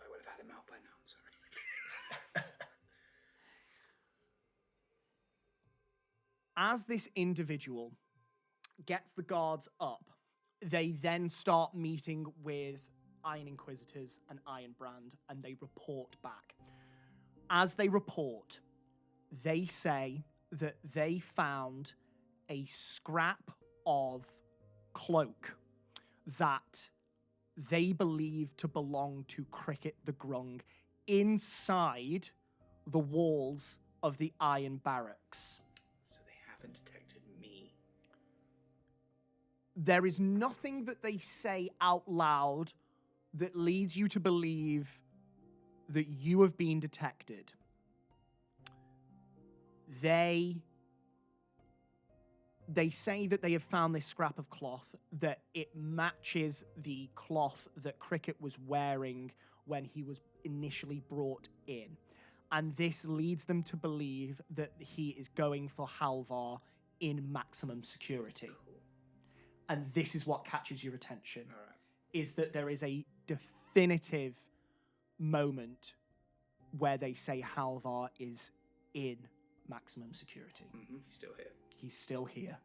would have had him out by now. I'm sorry. As this individual gets the guards up, they then start meeting with Iron Inquisitors and Iron Brand, and they report back. As they report, they say that they found a scrap of cloak that they believe to belong to Cricket the Grung inside the walls of the Iron Barracks. So they haven't detected me. There is nothing that they say out loud that leads you to believe that you have been detected. They say that they have found this scrap of cloth, that it matches the cloth that Cricket was wearing when he was initially brought in. And this leads them to believe that he is going for Halvar in maximum security. And this is what catches your attention, is that there is a definitive moment where they say Halvar is in maximum security. Mm-hmm. He's still here. He's still here.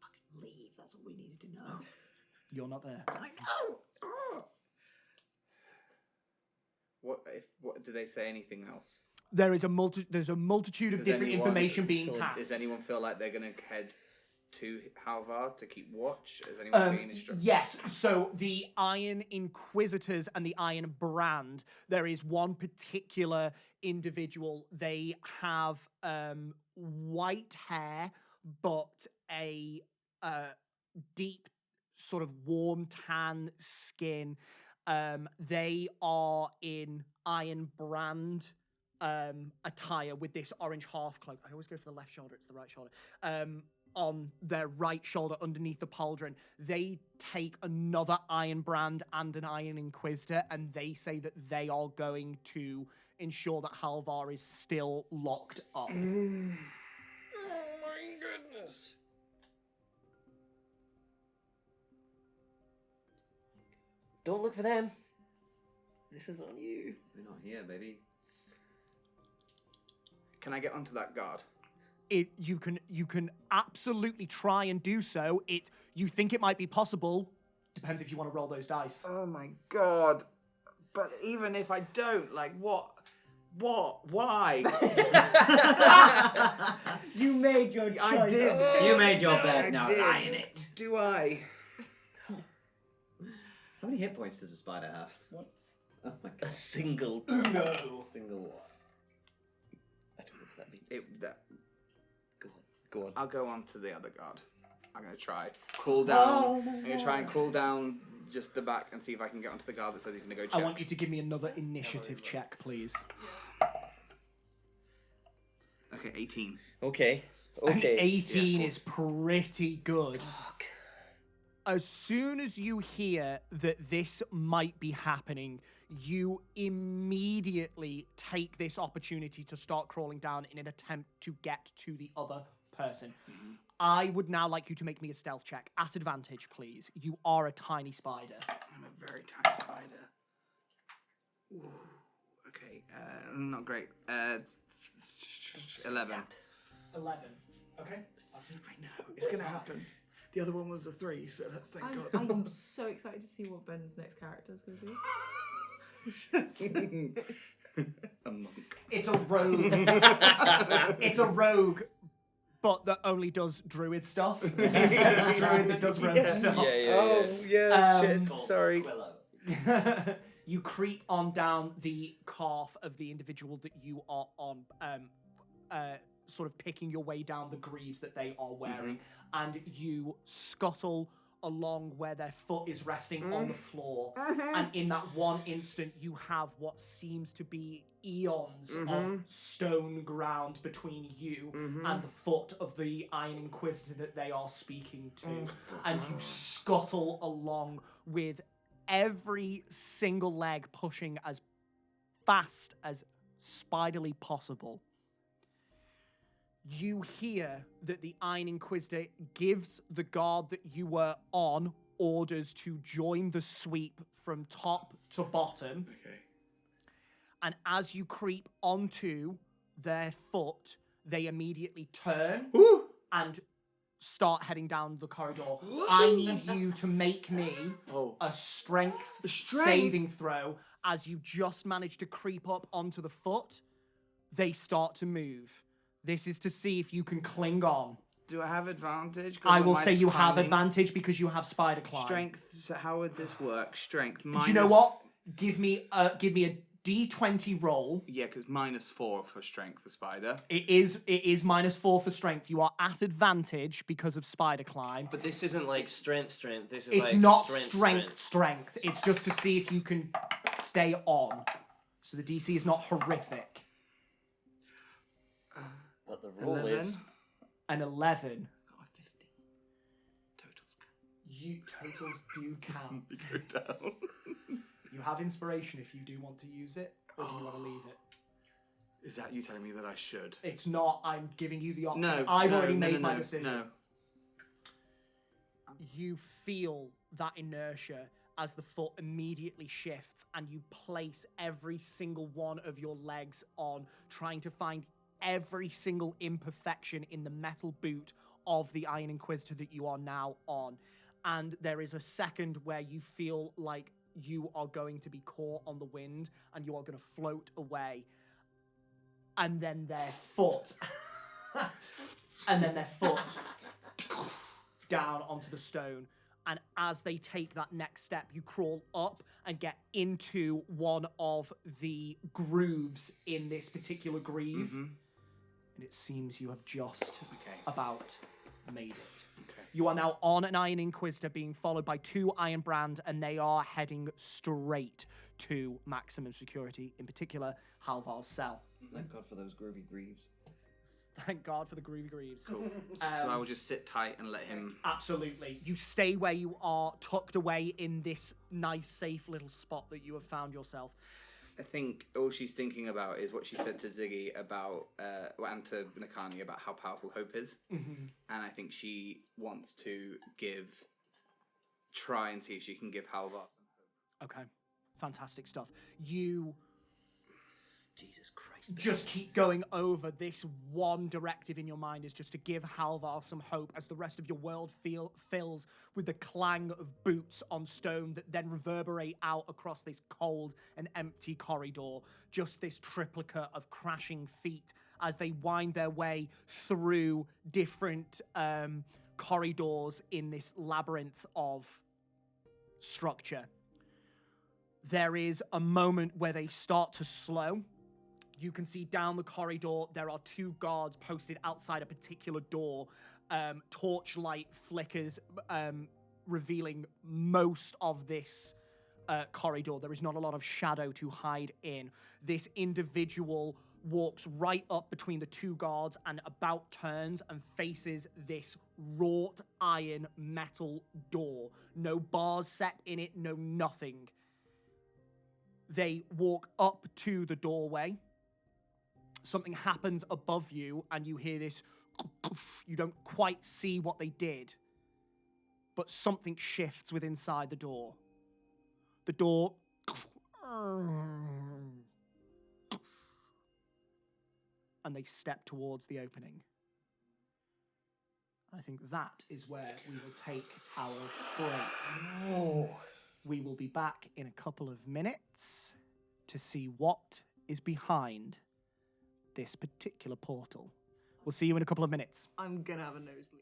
Fucking leave. That's all we needed to know. You're not there. I know. Oh. What do they say anything else? There's a multitude of Does different anyone- information being passed. Does anyone feel like they're going to head to Halvar to keep watch? Is anyone being instructed? Yes, so the Iron Inquisitors and the Iron Brand, there is one particular individual. They have white hair, but a deep, sort of warm tan skin. They are in Iron Brand attire with this orange half cloak. I always go for the left shoulder, it's the right shoulder. On their right shoulder underneath the pauldron, they take another Iron Brand and an Iron Inquisitor, and they say that they are going to ensure that Halvar is still locked up. Oh my goodness. Don't look for them. This is on you. We're not here, baby. Can I get onto that guard? You can absolutely try and do so. You think it might be possible. Depends if you want to roll those dice. Oh my god. But even if I don't, like, what? Why? You made your choice. I did. You made your I bed, now did. lie in it. Do I? How many hit points does a spider have? What? Oh my A god. single. No. Single one. I don't know what that means. Go on. I'll go on to the other guard. I'm going to try. Crawl down. Oh my I'm going to try and crawl down just the back and see if I can get onto the guard that says he's going to go check. I want you to give me another initiative check, please. Okay, 18. Okay. An Okay. 18 Yeah, is pretty good. Fuck. As soon as you hear that this might be happening, you immediately take this opportunity to start crawling down in an attempt to get to the other person. Mm-hmm. I would now like you to make me a stealth check at advantage, please. You are a tiny spider. I'm a very tiny spider. Ooh, okay, not great. 11. 11. Okay. I know, it's going to happen. The other one was a 3, so that's thank God. I'm so excited to see what Ben's next character is going to be. A monk. It's a rogue. It's a rogue, but that only does druid stuff. Instead of a druid that does rogue stuff. Oh, yeah, Um, shit. Sorry. You creep on down the calf of the individual that you are on, sort of picking your way down the greaves that they are wearing, and you scuttle along where their foot is resting on the floor. And in that one instant, you have what seems to be eons of stone ground between you and the foot of the Iron Inquisitor that they are speaking to. And you scuttle along with every single leg pushing as fast as spiderly possible. You hear that the Iron Inquisitor gives the guard that you were on orders to join the sweep from top to bottom. Okay. And as you creep onto their foot, they immediately turn and start heading down the corridor. I need you to make me a strength saving throw. As you just manage to creep up onto the foot, they start to move. This is to see if you can cling on. Do I have advantage? I will say you have advantage because you have spider climb. Strength. So how would this work? Strength. Do you know what? Give me a D20 roll. Yeah, because -4 for strength for spider. It is -4 for strength. You are at advantage because of spider climb. But this isn't like strength. This is It's like not strength. strength. It's just to see if you can stay on. So the DC is not horrific. But the roll 11. is... An 11. Got a 15. Totals Totals do count. go down. You have inspiration if you do want to use it, or do you want to leave it? Is that you telling me that I should? It's not. I'm giving you the option. No. I've no, already no, made no, my no, decision. No. You feel that inertia as the foot immediately shifts, and you place every single one of your legs on, trying to find every single imperfection in the metal boot of the Iron Inquisitor that you are now on. And there is a second where you feel like you are going to be caught on the wind and you are going to float away. And then their foot down onto the stone. And as they take that next step, you crawl up and get into one of the grooves in this particular greave. And it seems you have just about made it. You are now on an Iron Inquisitor being followed by 2 Iron Brand, and they are heading straight to maximum security, in particular, Halvar's cell. Thank God for those groovy greaves. Thank God for the groovy greaves. Cool. So I will just sit tight and let him... Absolutely. You stay where you are, tucked away in this nice, safe little spot that you have found yourself. I think all she's thinking about is what she said to Ziggy about, and to Nakani about how powerful hope is. And I think she wants to try and see if she can give Halvar some hope. Okay. Fantastic stuff. You Jesus Christ. just keep going over this one directive in your mind is just to give Halvar some hope as the rest of your world fills with the clang of boots on stone that then reverberate out across this cold and empty corridor. Just this triplicate of crashing feet as they wind their way through different corridors in this labyrinth of structure. There is a moment where they start to slow. You can see down the corridor, there are 2 guards posted outside a particular door. Torchlight flickers, revealing most of this corridor. There is not a lot of shadow to hide in. This individual walks right up between the 2 guards and about turns and faces this wrought iron metal door. No bars set in it, no nothing. They walk up to the doorway. Something happens above you, and you hear this. You don't quite see what they did, but something shifts within inside the door. The door. And they step towards the opening. I think that is where we will take our break. We will be back in a couple of minutes to see what is behind this particular portal. We'll see you in a couple of minutes. I'm gonna have a nosebleed.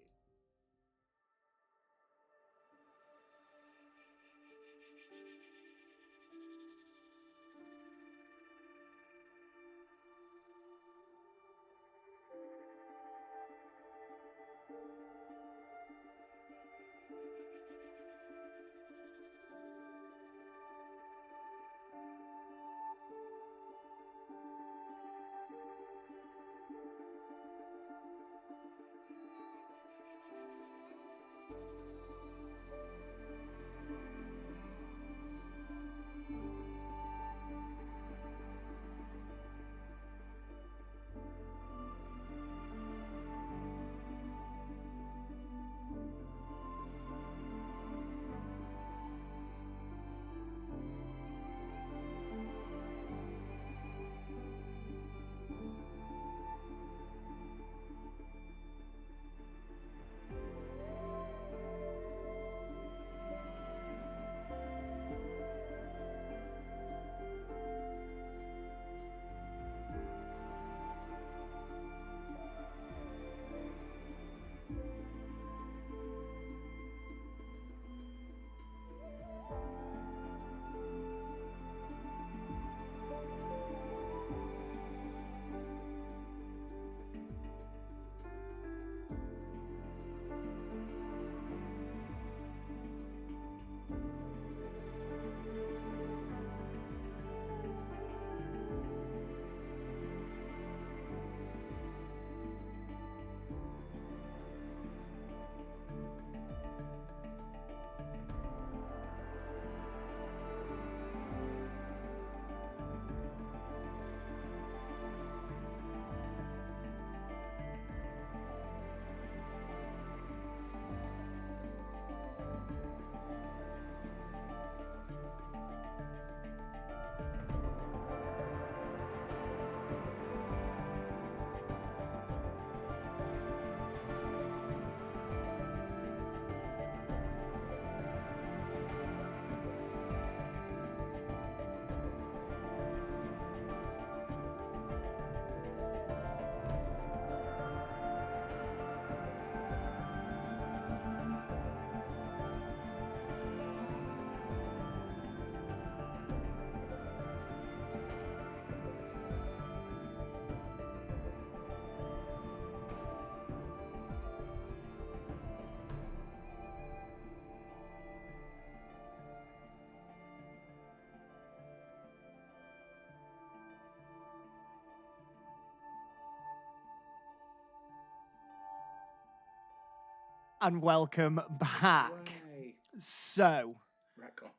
and welcome back. Way. So, Retcon.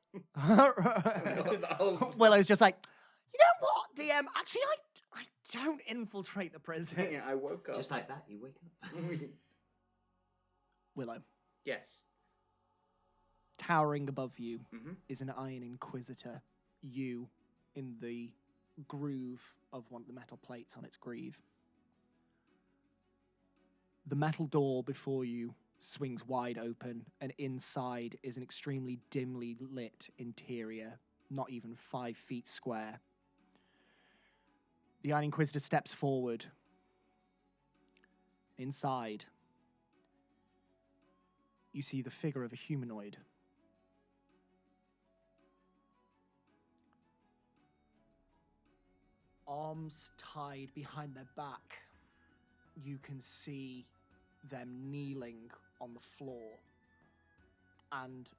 Willow's just like, you know what, DM? Actually, I don't infiltrate the prison. Yeah, I woke up. Just like that, you wake up. Willow, Yes. towering above you Mm-hmm. is an Iron Inquisitor. You in the groove of one of the metal plates on its greave. The metal door before you swings wide open, and inside is an extremely dimly lit interior, not even 5 feet square. The Iron Inquisitor steps forward. Inside, you see the figure of a humanoid. Arms tied behind their back, you can see them kneeling on the floor, and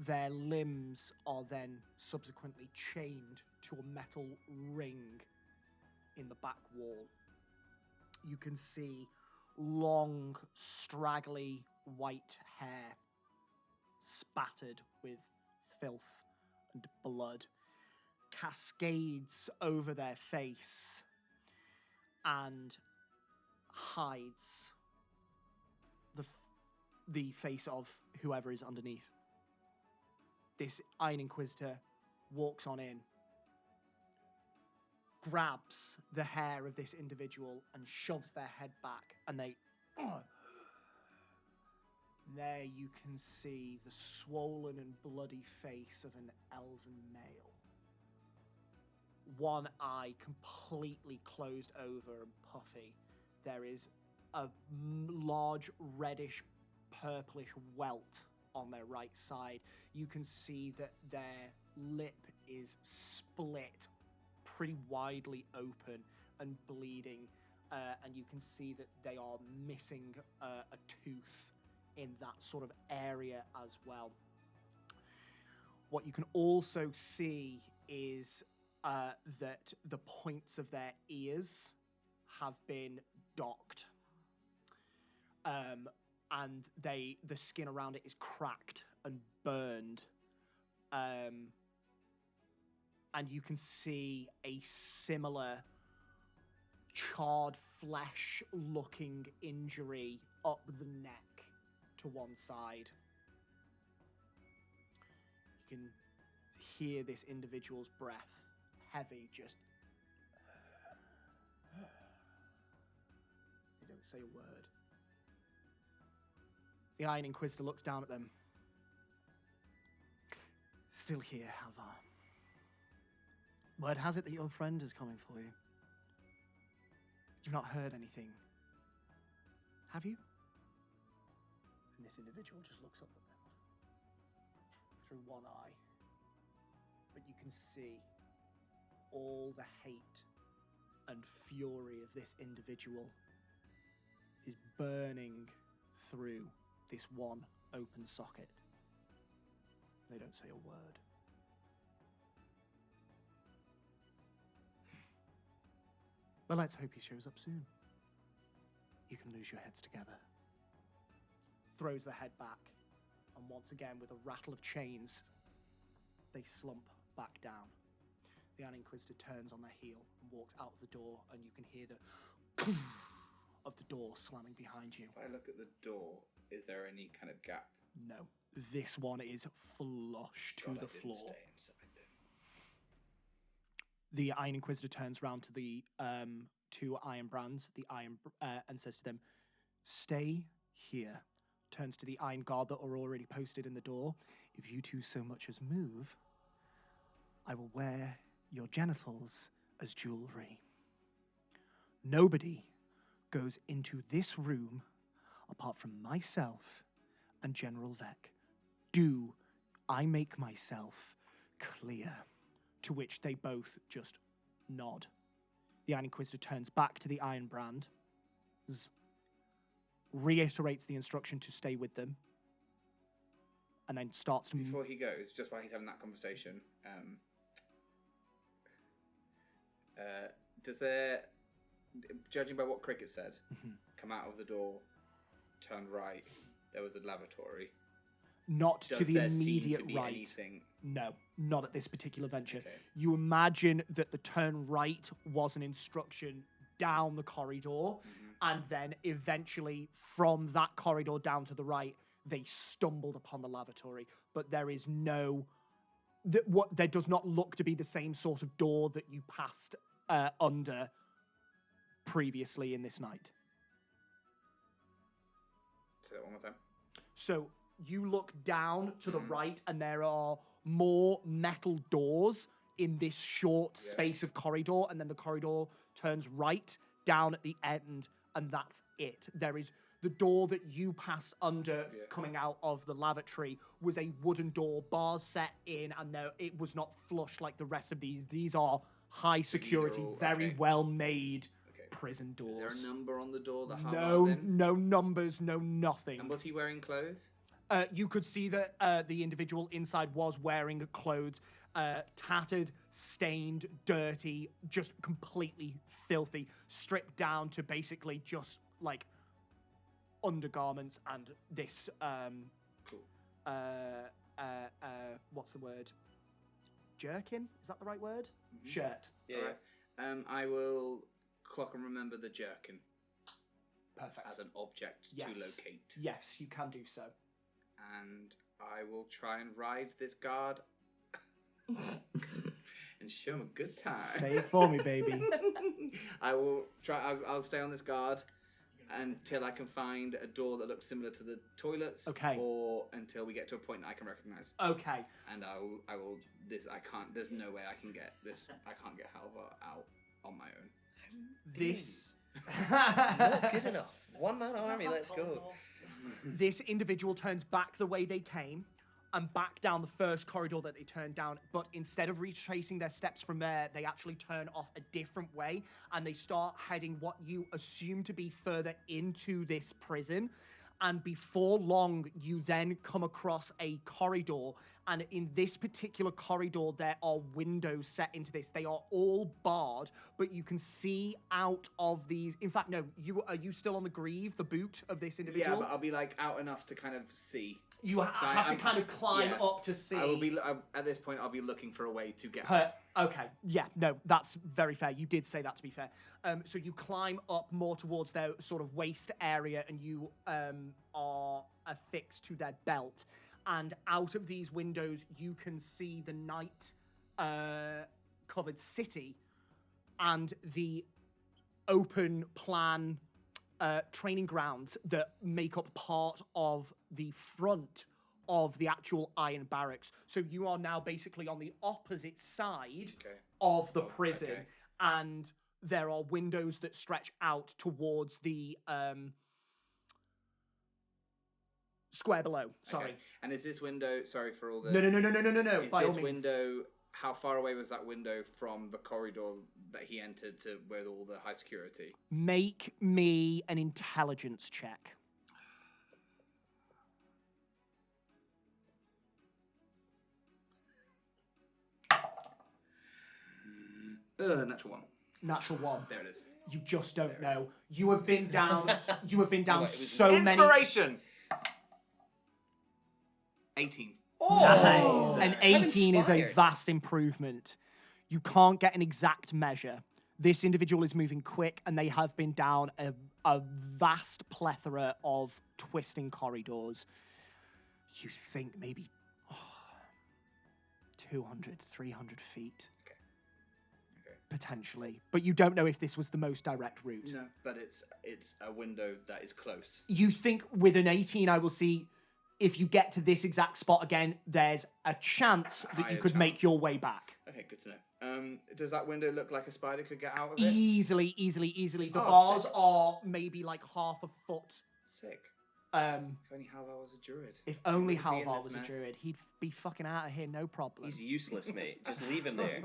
their limbs are then subsequently chained to a metal ring in the back wall. You can see long, straggly white hair spattered with filth and blood cascades over their face and hides the face of whoever is underneath. This Iron Inquisitor walks on in, grabs the hair of this individual and shoves their head back, and they... There you can see the swollen and bloody face of an elven male. One eye completely closed over and puffy. There is a large reddish purplish welt on their right side. You can see that their lip is split pretty widely open and bleeding, and you can see that they are missing a tooth in that sort of area as well. What you can also see is that the points of their ears have been docked, and the skin around it is cracked and burned, and you can see a similar charred flesh looking injury up the neck to one side. You can hear this individual's breath, heavy, just... They don't say a word. The Iron Inquisitor looks down at them. Still here, Halvar. Word has it that your friend is coming for you. You've not heard anything, have you? And this individual just looks up at them through one eye. But you can see all the hate and fury of this individual is burning through this one open socket. They don't say a word. Well, let's hope he shows up soon. You can lose your heads together. Throws the head back, and once again, with a rattle of chains, they slump back down. The Iron Inquisitor turns on their heel and walks out of the door, and you can hear the of the door slamming behind you. If I look at the door, is there any kind of gap? No, this one is flush to God, the I didn't floor. stay inside then. The Iron Inquisitor turns round to the two Iron Brands, and says to them, "Stay here." Turns to the Iron Guard that are already posted in the door. "If you two so much as move, I will wear your genitals as jewelry. Nobody goes into this room apart from myself and General Vec. Do I make myself clear?" To which they both just nod. The Iron Inquisitor turns back to the Iron Brand, reiterates the instruction to stay with them, and then starts to... Before he goes, just while he's having that conversation, does there, judging by what Cricket said, come out of the door, turn right, there was a lavatory. Not Does to the there seem immediate to be right. anything? No, not at this particular venture. Okay. You imagine that the turn right was an instruction down the corridor, and then eventually from that corridor down to the right, they stumbled upon the lavatory. But there is no, there does not look to be the same sort of door that you passed under previously in this night. Say that one more time. So you look down to the right, and there are more metal doors in this short space of corridor, and then the corridor turns right down at the end, and that's it. There is the door that you passed under coming out of the lavatory was a wooden door, bars set in, and it was not flush like the rest of these. These are high security, all- very okay. well made Okay. prison doors. Is there a number on the door that Harvar's No, in? no numbers, no nothing. And was he wearing clothes? You could see that the individual inside was wearing clothes, tattered, stained, dirty, just completely filthy, stripped down to basically just like undergarments and this what's the word? Jerkin? Is that the right word? Shirt. Yeah. Alright. I will clock and remember the jerkin Perfect. as an object Yes. to locate. Yes, you can do so. And I will try and ride this guard and show him a good time. Say it for me, baby. I will try. I'll stay on this guard until I can find a door that looks similar to the toilets. Okay. Or until we get to a point that I can recognize. Okay. And I will. This I can't. There's no way I can get this. I can't get Halvar out on my own. This. Not good enough. One man army, let's go. This individual turns back the way they came and back down the first corridor that they turned down, but instead of retracing their steps from there, they actually turn off a different way and they start heading what you assume to be further into this prison. And before long, you then come across a corridor. And in this particular corridor, there are windows set into this. They are all barred, but you can see out of these. In fact, no, are you still on the greave, the boot of this individual? Yeah, but I'll be like out enough to kind of see. You have to kind of climb up to see. I will be at this point. I'll be looking for a way to get. Okay, yeah, no, that's very fair. You did say that, to be fair. So you climb up more towards their sort of waist area, and you are affixed to their belt. And out of these windows, you can see the night covered city and the open plan training grounds that make up part of the front of the actual Iron Barracks. So you are now basically on the opposite side of the prison, and there are windows that stretch out towards the square below. Sorry. Okay. And is this window? Sorry for all the. No. Is By all this means. window? How far away was that window from the corridor that he entered to where all the high security? Make me an intelligence check. Natural one. Natural one. There it is. You just don't know. You have been down. You have been down so many. Inspiration. 18. Oh, an I'm 18 is a inspired. vast improvement. You can't get an exact measure. This individual is moving quick, and they have been down a vast plethora of twisting corridors. You think maybe 200, 300 feet. Okay. Potentially. But you don't know if this was the most direct route. No, but it's a window that is close. You think with an 18, I will see if you get to this exact spot again, there's a chance that you Higher could make chance. your way back. Okay, good to know. Does that window look like a spider could get out of it? Easily. The Oh, bars sick. are maybe like half a foot. Sick. If If only Halvar was a druid. only Wouldn't be in Halvar this was mess. a druid, he'd be fucking out of here, no problem. He's useless, mate. Just leave him there.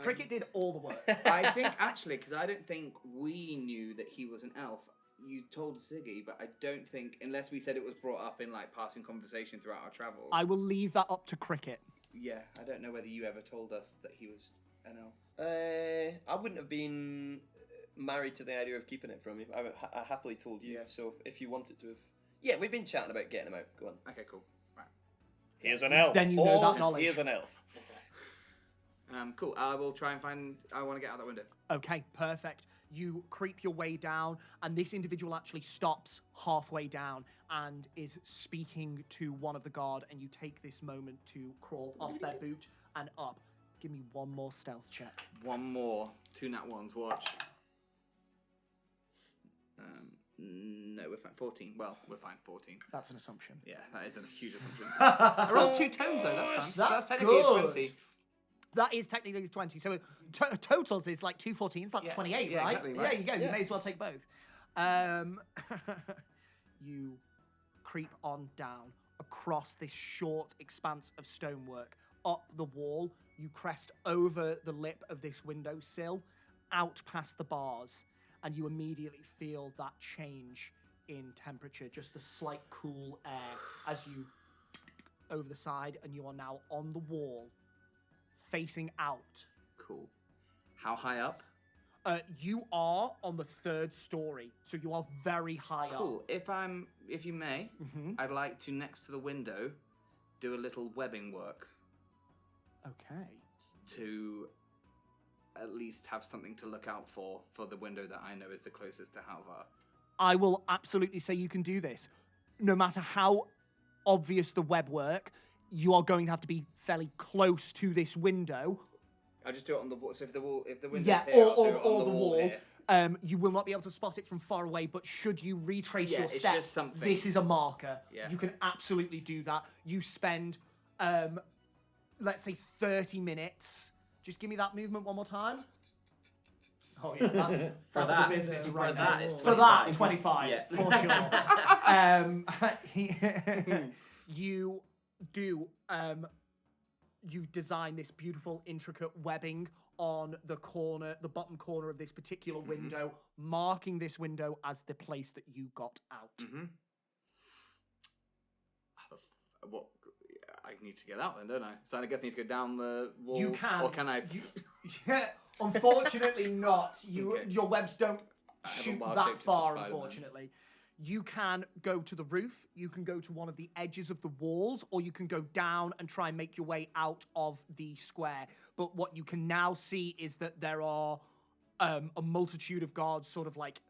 Cricket did all the work. I think actually, because I don't think we knew that he was an elf. You told Ziggy, but I don't think, unless we said it was brought up in like passing conversation throughout our travels. I will leave that up to Cricket. Yeah, I don't know whether you ever told us that he was an elf. I wouldn't have been married to the idea of keeping it from you. I happily told you. Yeah. So if you wanted to have Yeah, we've been chatting about getting him out. Go on. Okay, cool. Right. Here's an elf. Then you know that knowledge. Here's an elf. Cool. I will try and find. I want to get out that window. Okay, perfect. You creep your way down, and this individual actually stops halfway down and is speaking to one of the guard, and you take this moment to crawl off their boot and up. Give me one more stealth check. One more. 2 nat ones. Watch. No, we're fine. 14. Well, we're fine. 14. That's an assumption. Yeah, that is a huge assumption. I rolled 2 10s though. That's fun. That's technically good. a 20. That is technically 20. So totals is like 2 14s. That's Yeah. 28, Yeah, right? exactly, Yeah, right. you go. You Yeah. may as well take both. You creep on down across this short expanse of stonework, up the wall. You crest over the lip of this windowsill, out past the bars, and you immediately feel that change in temperature, just the slight cool air as you over the side, and you are now on the wall, facing out. Cool. How high up? You are on the 3rd story, so you are very high Cool. up. If you may, I'd like to, next to the window, do a little webbing work Okay. to at least have something to look out for the window that I know is the closest to Halvar. I will absolutely say you can do this. No matter how obvious the web work, you are going to have to be fairly close to this window. I'll just do it on the wall. So if the window's Yeah, here, I'll do or it on the wall. here. You will not be able to spot it from far away, but should you retrace Yeah, your it's steps, just something. this is a marker. Yeah. You can absolutely do that. You spend, let's say, 30 minutes. Just give me that movement one more time. Oh yeah, that's For that's that, the business for right that, now. it's For that, 25. 25, for sure. You do. You design this beautiful, intricate webbing on the bottom corner of this particular window, marking this window as the place that you got out. What? I need to get out then, don't I? So I guess I need to go down the wall. You can. Or can I? Yeah, unfortunately not. Okay. Your webs don't I have a shoot wild that shape to far, Spider-Man. unfortunately. You can go to the roof, you can go to one of the edges of the walls, or you can go down and try and make your way out of the square. But what you can now see is that there are a multitude of guards sort of like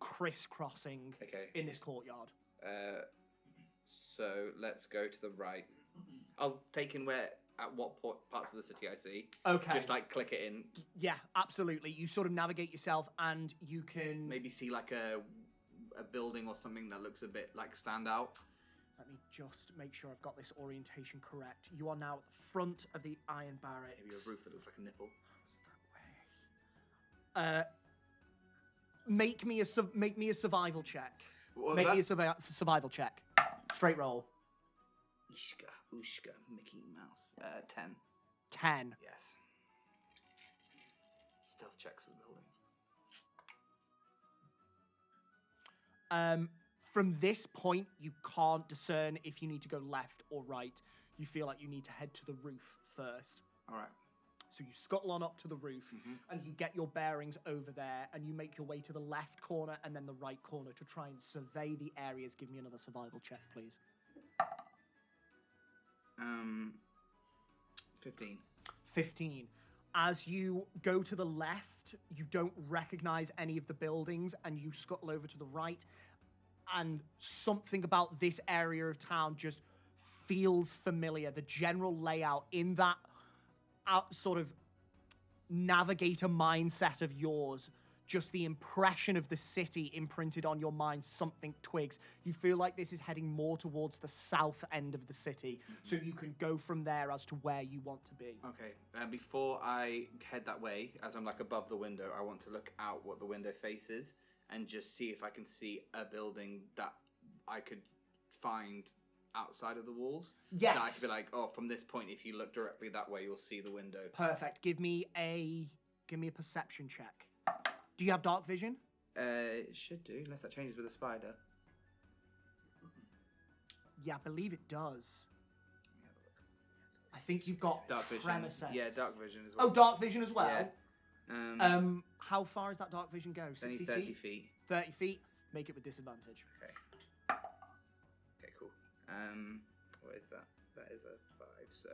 crisscrossing Okay. in this courtyard. So let's go to the right. I'll take in at what parts of the city I see. Okay. Just like click it in. Yeah, absolutely. You sort of navigate yourself and you can... Maybe see like a building or something that looks a bit like stand out. Let me just make sure I've got this orientation correct. You are now at the front of the Iron Barracks. Maybe a roof that looks like a nipple. Make me a survival check. What was Make that? me a survival check. Straight roll. Ishka, Ushka, Mickey Mouse. 10. 10. Yes. Stealth checks for the buildings. From this point, you can't discern if you need to go left or right. You feel like you need to head to the roof first. All right. So you scuttle on up to the roof, and you get your bearings over there, and you make your way to the left corner and then the right corner to try and survey the areas. Give me another survival check, please. 15. 15. As you go to the left, you don't recognize any of the buildings, and you scuttle over to the right, and something about this area of town just feels familiar. The general layout in that sort of navigator mindset of yours, just the impression of the city imprinted on your mind, something twigs. You feel like this is heading more towards the south end of the city, so you can go from there as to where you want to be. Okay. Before I head that way, as I'm like above the window, I want to look out what the window faces and just see if I can see a building that I could find outside of the walls. Yes. That I could be like, oh, from this point, if you look directly that way, you'll see the window. Perfect. Give me a perception check. Do you have dark vision? It should do, unless that changes with a spider. Yeah, I believe it does. I think you've got Dark vision. tremor sense. Yeah, dark vision as well. Oh, dark vision as well? Yeah. How far is that dark vision go? It's only 60 30 feet? feet. 30 feet. Make it with disadvantage. Okay. What is that? That is a 5, so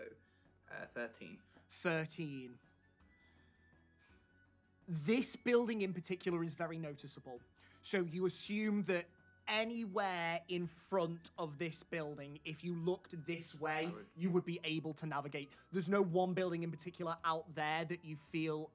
13. 13. This building in particular is very noticeable. So you assume that anywhere in front of this building, if you looked this way, you would be able to navigate. There's no one building in particular out there that you feel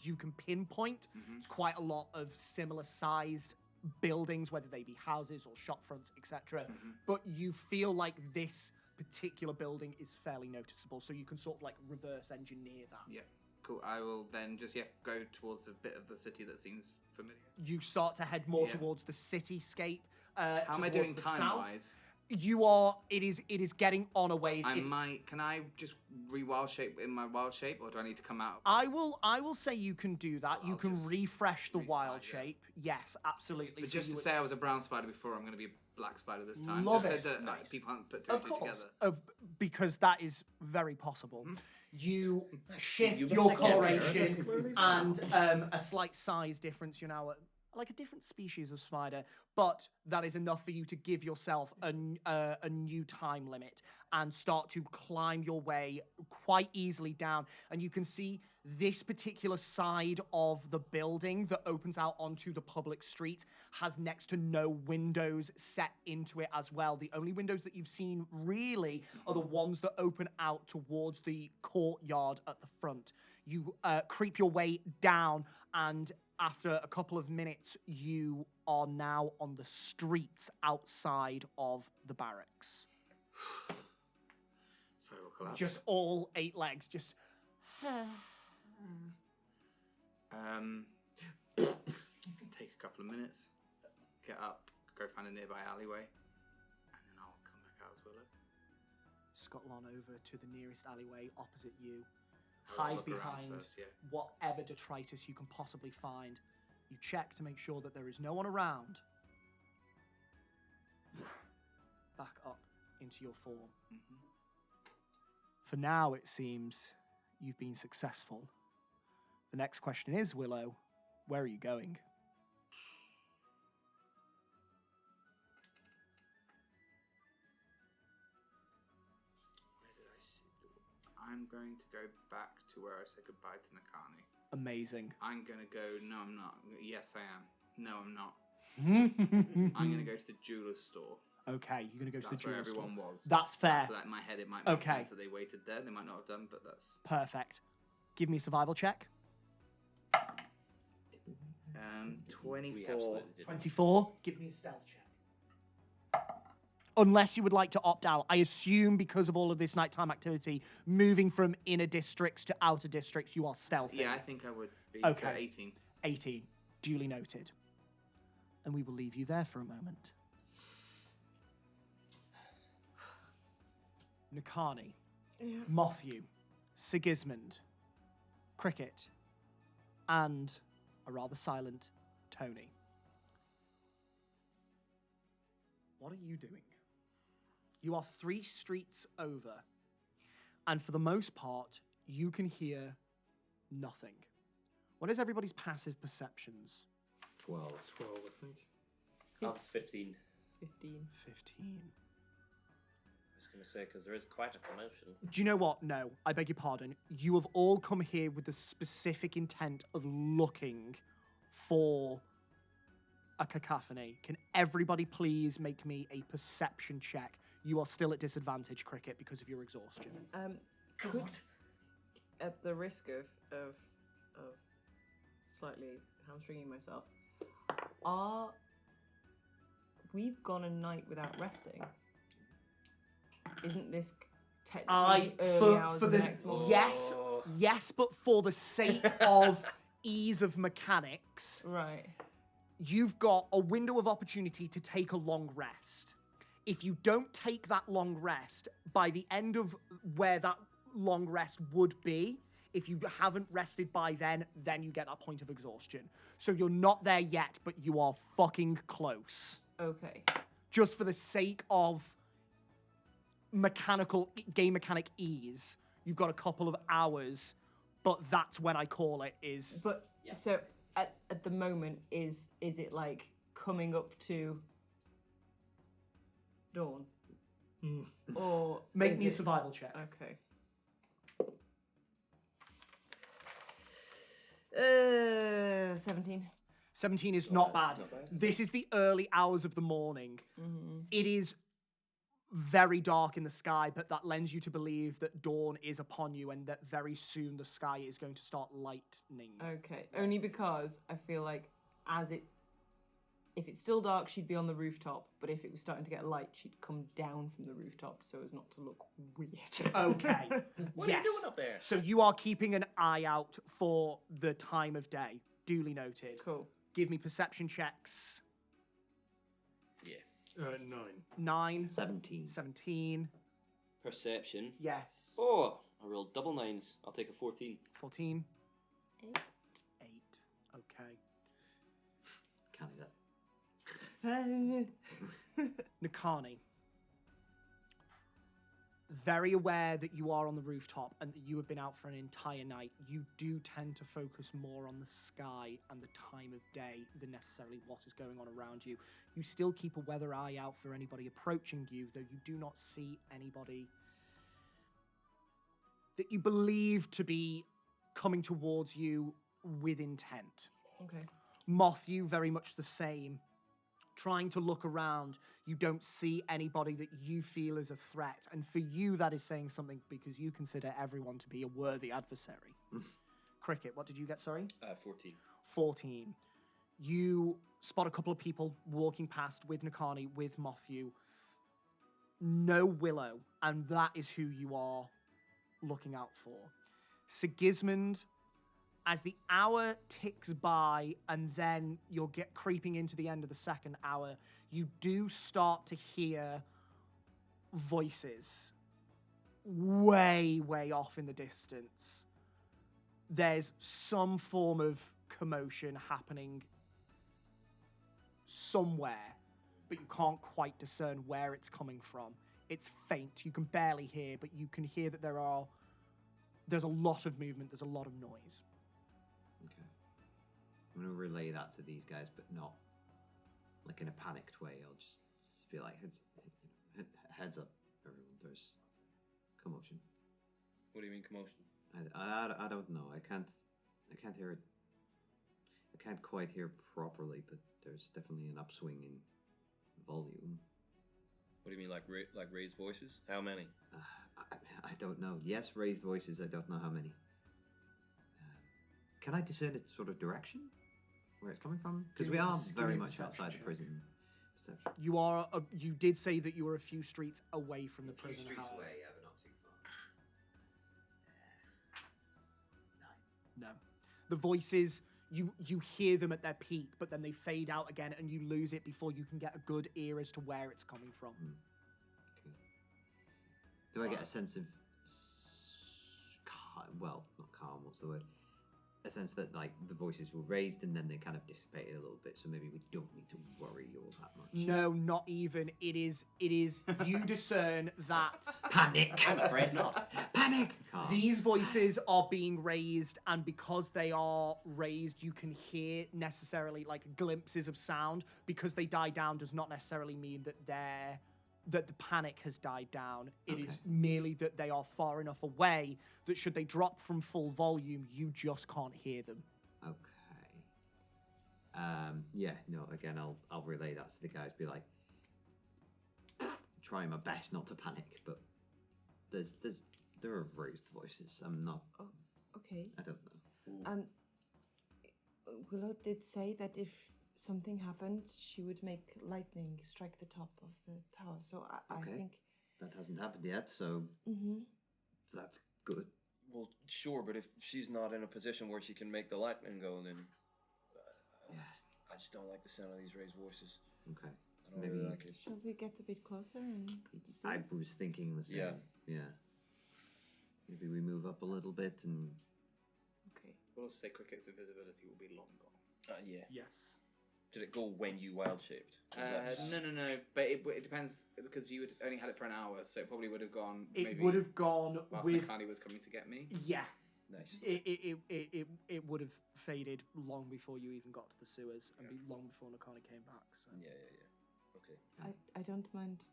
you can pinpoint. It's quite a lot of similar sized buildings, whether they be houses or shop fronts, etc. But you feel like this particular building is fairly noticeable, so you can sort of like reverse engineer that. Yeah, cool. I will then just go towards a bit of the city that seems familiar. You start to head more towards the cityscape. How am I doing time-wise? You are. It is getting on a ways. Can I just re-wild shape in my wild shape, or do I need to come out? I will say you can do that. Well, you I'll can just refresh the wild restart, yeah. shape. Yes, absolutely. But So just you to would say I was a brown spider before, I'm going to be a black spider this time. Love just it. so that Nice. people haven't put two and Of two course, together. because that is very possible. You shift You your think I care. coloration and a slight size difference. You're now like a different species of spider, but that is enough for you to give yourself a new time limit and start to climb your way quite easily down. And you can see this particular side of the building that opens out onto the public street has next to no windows set into it as well. The only windows that you've seen really are the ones that open out towards the courtyard at the front. You creep your way down, and after a couple of minutes, you are now on the streets outside of the barracks. Spiral collapse. Just all 8 legs, just... Take a couple of minutes, get up, go find a nearby alleyway, and then I'll come back out as Willow. Scuttle on over to the nearest alleyway opposite you. I'll Hide look around behind first, yeah. whatever detritus you can possibly find. You check to make sure that there is no one around. Back up into your form. For now, it seems you've been successful. The next question is, Willow, where are you going? Where did I see? I'm going to go back to where I said goodbye to Nakani. Amazing. I'm gonna go. No, I'm not. Yes, I am. No, I'm not. I'm gonna go to the jeweler's store. Okay, you're going to go to the That's where jeweler store. everyone was. That's fair. So that in my head, it might make Okay. sense that they waited there. They might not have done, but that's Perfect. Give me a survival check. 24. absolutely did. 24. Give me a stealth check. Unless you would like to opt out. I assume because of all of this nighttime activity, moving from inner districts to outer districts, you are stealthy. Yeah, I think I would be. Okay. So 18. 18. Duly noted. And we will leave you there for a moment. Nakani, Mothew, Sigismund, Cricket, and a rather silent Tony. What are you doing? You are 3 streets over, and for the most part, you can hear nothing. What is everybody's passive perceptions? 12. 12, I think. Oh, 15. 15. 15. I was going to say, because there is quite a commotion. Do you know what? No, I beg your pardon. You have all come here with the specific intent of looking for a cacophony. Can everybody please make me a perception check? You are still at disadvantage, Cricket, because of your exhaustion. Could, at the risk of slightly hamstringing myself, we've gone a night without resting. Isn't this technically early hours of the next morning? Yes, but for the sake of ease of mechanics, Right. you've got a window of opportunity to take a long rest. If you don't take that long rest, by the end of where that long rest would be, if you haven't rested by then you get that point of exhaustion. So you're not there yet, but you are fucking close. Okay. Just for the sake of game mechanic ease, you've got a couple of hours, but that's when I call it is... But so at the moment, is it like coming up to dawn? Or Make is me a it- survival check. Okay. 17. 17 is Not not bad, bad. not bad. This is the early hours of the morning. Mm-hmm. It is very dark in the sky, but that lends you to believe that dawn is upon you and that very soon the sky is going to start lightening. Okay. Only because I feel like if it's still dark, she'd be on the rooftop, but if it was starting to get light, she'd come down from the rooftop so as not to look weird. Okay. What are you doing up there? So you are keeping an eye out for the time of day. Duly noted. Cool. Give me perception checks. Yeah. 9. 9. 17. 17. Perception. Yes. Oh, I rolled double 9s. I'll take a 14. 14. 8. 8. Okay. Can't do that. Nakani. Very aware that you are on the rooftop and that you have been out for an entire night, you do tend to focus more on the sky and the time of day than necessarily what is going on around you. You still keep a weather eye out for anybody approaching you, though you do not see anybody that you believe to be coming towards you with intent. Okay. Matthew, very much the same. Trying to look around, you don't see anybody that you feel is a threat. And for you, that is saying something because you consider everyone to be a worthy adversary. Cricket, what did you get, sorry? 14. 14. You spot a couple of people walking past with Nakani, with Matthew. No Willow, and that is who you are looking out for. Sigismund, as the hour ticks by and then you'll get creeping into the end of the second hour, you do start to hear voices way, way off in the distance. There's some form of commotion happening somewhere, but you can't quite discern where it's coming from. It's faint. You can barely hear, but you can hear that there's a lot of movement, there's a lot of noise. Okay. I'm going to relay that to these guys, but not like in a panicked way. I'll just be like, heads up, everyone. There's commotion. What do you mean commotion? I don't know. I can't hear it. I can't quite hear properly, but there's definitely an upswing in volume. What do you mean, like raised voices? How many? I don't know. Yes, raised voices. I don't know how many. Can I discern its sort of direction, where it's coming from? Because we are very much outside the prison. Perception. You did say that you were a few streets away from the prison. streets however. away, yeah, but not too far. 9. No. The voices, you hear them at their peak, but then they fade out again and you lose it before you can get a good ear as to where it's coming from. Okay. Do I get a sense of, well, not calm, what's the word? A sense that like the voices were raised and then they kind of dissipated a little bit, so maybe we don't need to worry all that much. No, not even. It is, you discern that Panic! I'm afraid not. Panic! Calm. these voices are being raised, and because they are raised, you can hear necessarily like glimpses of sound. Because they die down does not necessarily mean that that the panic has died down. It is merely that they are far enough away that should they drop from full volume, you just can't hear them. Okay. Yeah, no, again, I'll relay that to the guys, be like, trying my best not to panic, but there are raised voices. I'm not, Oh, okay. I don't know. Willow did say that if something happened, she would make lightning strike the top of the tower. So I Okay. think. That hasn't happened yet, so that's good. Well, sure, but if she's not in a position where she can make the lightning go, then Yeah. I just don't like the sound of these raised voices. Okay. I don't Maybe really like it. Shall we get a bit closer and see? I was thinking the same. Yeah. Yeah. Maybe we move up a little bit and Okay. We'll say Cricket's invisibility will be long gone. Yeah. Yes. Did it go when you wild shaped? No. But it depends because you only had it for an hour, so it probably would have gone. It maybe would have gone whilst with. Nakani was coming to get me. Yeah. Nice. It would have faded long before you even got to the sewers and be long before Nakani came back. So. Yeah. Okay. I don't mind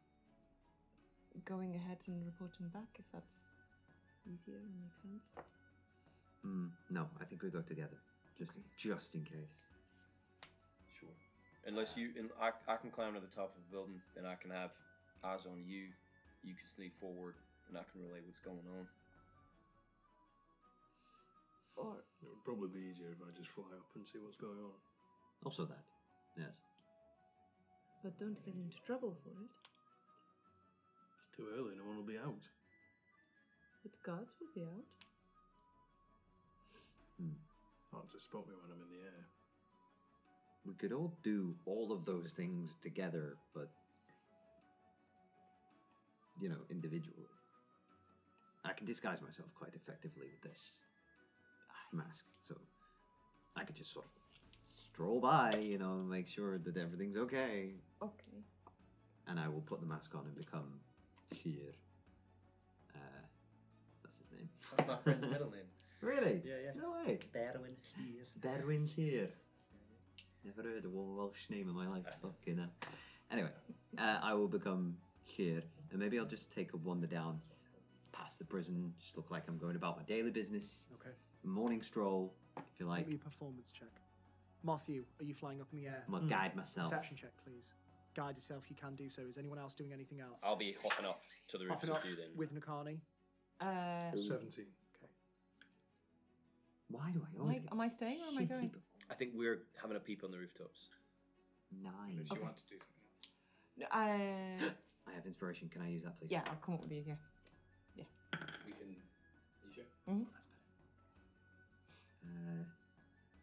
going ahead and reporting back if that's easier and makes sense. No, I think we go together. Just in case. Sure. Unless I can climb to the top of the building, then I can have eyes on you. You can sneak forward, and I can relay what's going on. Or It would probably be easier if I just fly up and see what's going on. Also that. Yes. but don't get into trouble for it. It's too early, no one will be out. But the guards will be out. Hard to spot me when I'm in the air. We could all do all of those things together, but, individually. I can disguise myself quite effectively with this mask, so I could just sort of stroll by, make sure that everything's okay. Okay. And I will put the mask on and become Sheer. That's his name. That's my friend's middle name. Really? Yeah. No way. Berwin here. Berwin Sheer. Never heard a Welsh name in my life. Fucking hell. Anyway, I will become Sheer, and maybe I'll just take a wander down past the prison, just look like I'm going about my daily business. Okay. Morning stroll, if you like. Give me a performance check. Matthew, are you flying up in the air? I'm gonna guide myself. Perception check, please. Guide yourself, you can do so. Is anyone else doing anything else? I'll be hopping up to the roofs Hopping with up you then. with Nakani. 17. Why do I always get am I staying or am I shitty going? I think we're having a peep on the rooftops. 9. Unless you want to do something else. No, I have inspiration. Can I use that, please? yeah, I'll come up with you. Yeah. We can. You sure? Mm-hmm.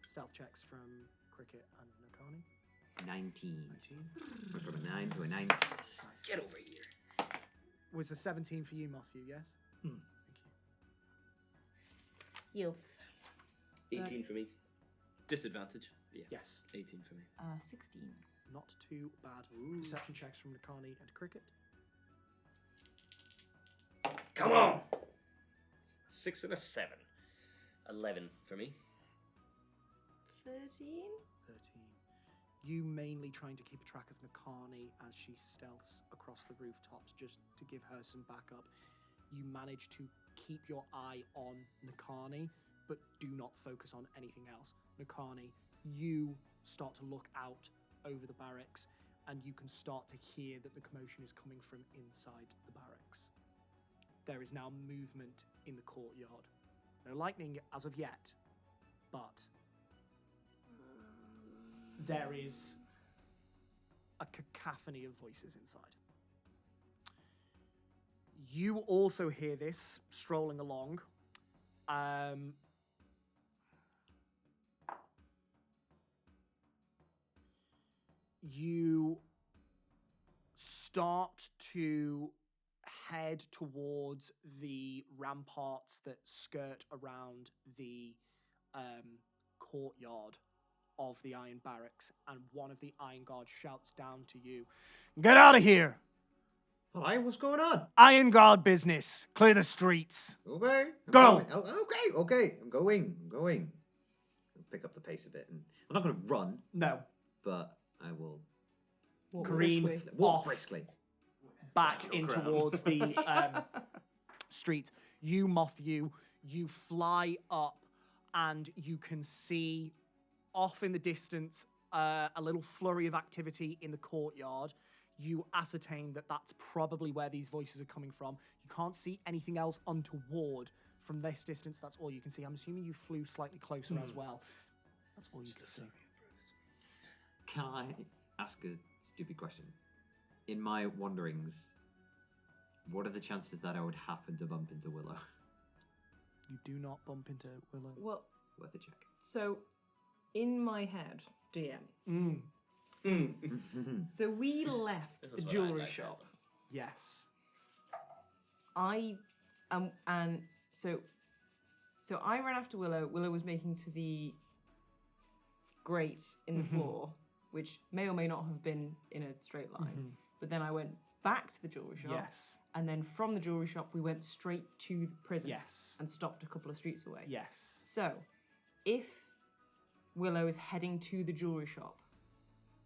Stealth checks from Cricket and Nakani. 19. 19. Went from a 9 to a 19. Get over here. Was a 17 for you, Matthew, yes? Thank you. Youth. 18 for me. Disadvantage. Yeah. Yes. 18 for me. 16. Not too bad. Perception checks from Nakani and Cricket. Come on! 6 and a 7. 11 for me. 13? 13. You mainly trying to keep a track of Nakani as she stealths across the rooftops just to give her some backup. You manage to keep your eye on Nakani, but do not focus on anything else. Nakani, you start to look out over the barracks, and you can start to hear that the commotion is coming from inside the barracks. There is now movement in the courtyard. No lightning as of yet, but there is a cacophony of voices inside. You also hear this strolling along. You start to head towards the ramparts that skirt around the courtyard of the Iron Barracks, and one of the Iron Guards shouts down to you, "Get out of here! Hi, what's going on? Iron Guard business! Clear the streets!" Okay. Go! Okay. I'm going. I'll pick up the pace a bit, and I'm not going to run, No. but I will Careen walk off briskly. back in towards the street. You, Matthew, you fly up, and you can see off in the distance a little flurry of activity in the courtyard. You ascertain that that's probably where these voices are coming from. You can't see anything else untoward from this distance. That's all you can see. I'm assuming you flew slightly closer as well. That's all you can see. Can I ask a stupid question? In my wanderings, what are the chances that I would happen to bump into Willow? You do not bump into Willow. Well, Worth a check. so in my head, DM. Mm. So we left This the is what I jewelry like shop. Yes. So I ran after Willow. Willow was making to the grate in the floor, which may or may not have been in a straight line. But then I went back to the jewelry shop. Yes. And then from the jewelry shop, we went straight to the prison. Yes. And stopped a couple of streets away. Yes. So, if Willow is heading to the jewelry shop,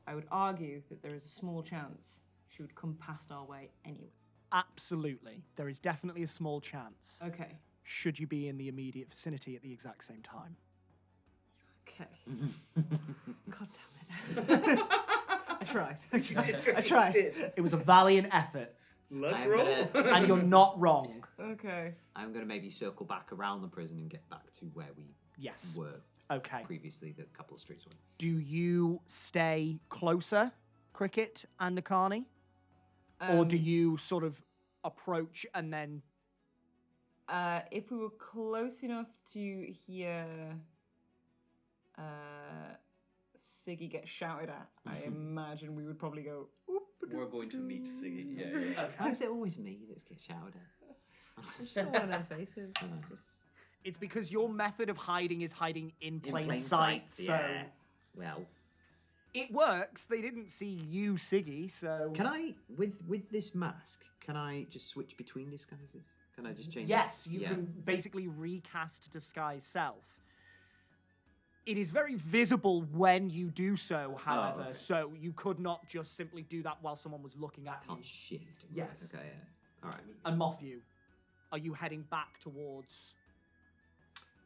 I would argue that there is a small chance she would come past our way anyway. Absolutely. There is definitely a small chance. Okay. Should you be in the immediate vicinity at the exact same time. Okay. God damn it. I tried. I tried. It was a valiant effort. Luck I'm roll. gonna- And you're not wrong. Okay. I'm going to maybe circle back around the prison and get back to where we Yes. were Okay. previously, the couple of streets away. Do you stay closer, Cricket and Nakani? Or do you sort of approach and then... If we were close enough to hear Siggy get shouted at, I imagine we would probably go. We're going to meet Siggy. Yeah. Why is it always me that gets shouted at? It's just one of their faces. It's just. It's because your method of hiding is hiding in plain, plain sight. sight, So yeah. Well, it works. They didn't see you, Siggy, so... can I, with this mask, can I just switch between disguises? Can I just change Yes, it? you Yeah. can basically recast disguise self. It is very visible when you do so, however, okay. so you could not just simply do that while someone was looking at you. Can't shift. Yes. Right, okay, yeah. Alright. And Mothview, are you heading back towards...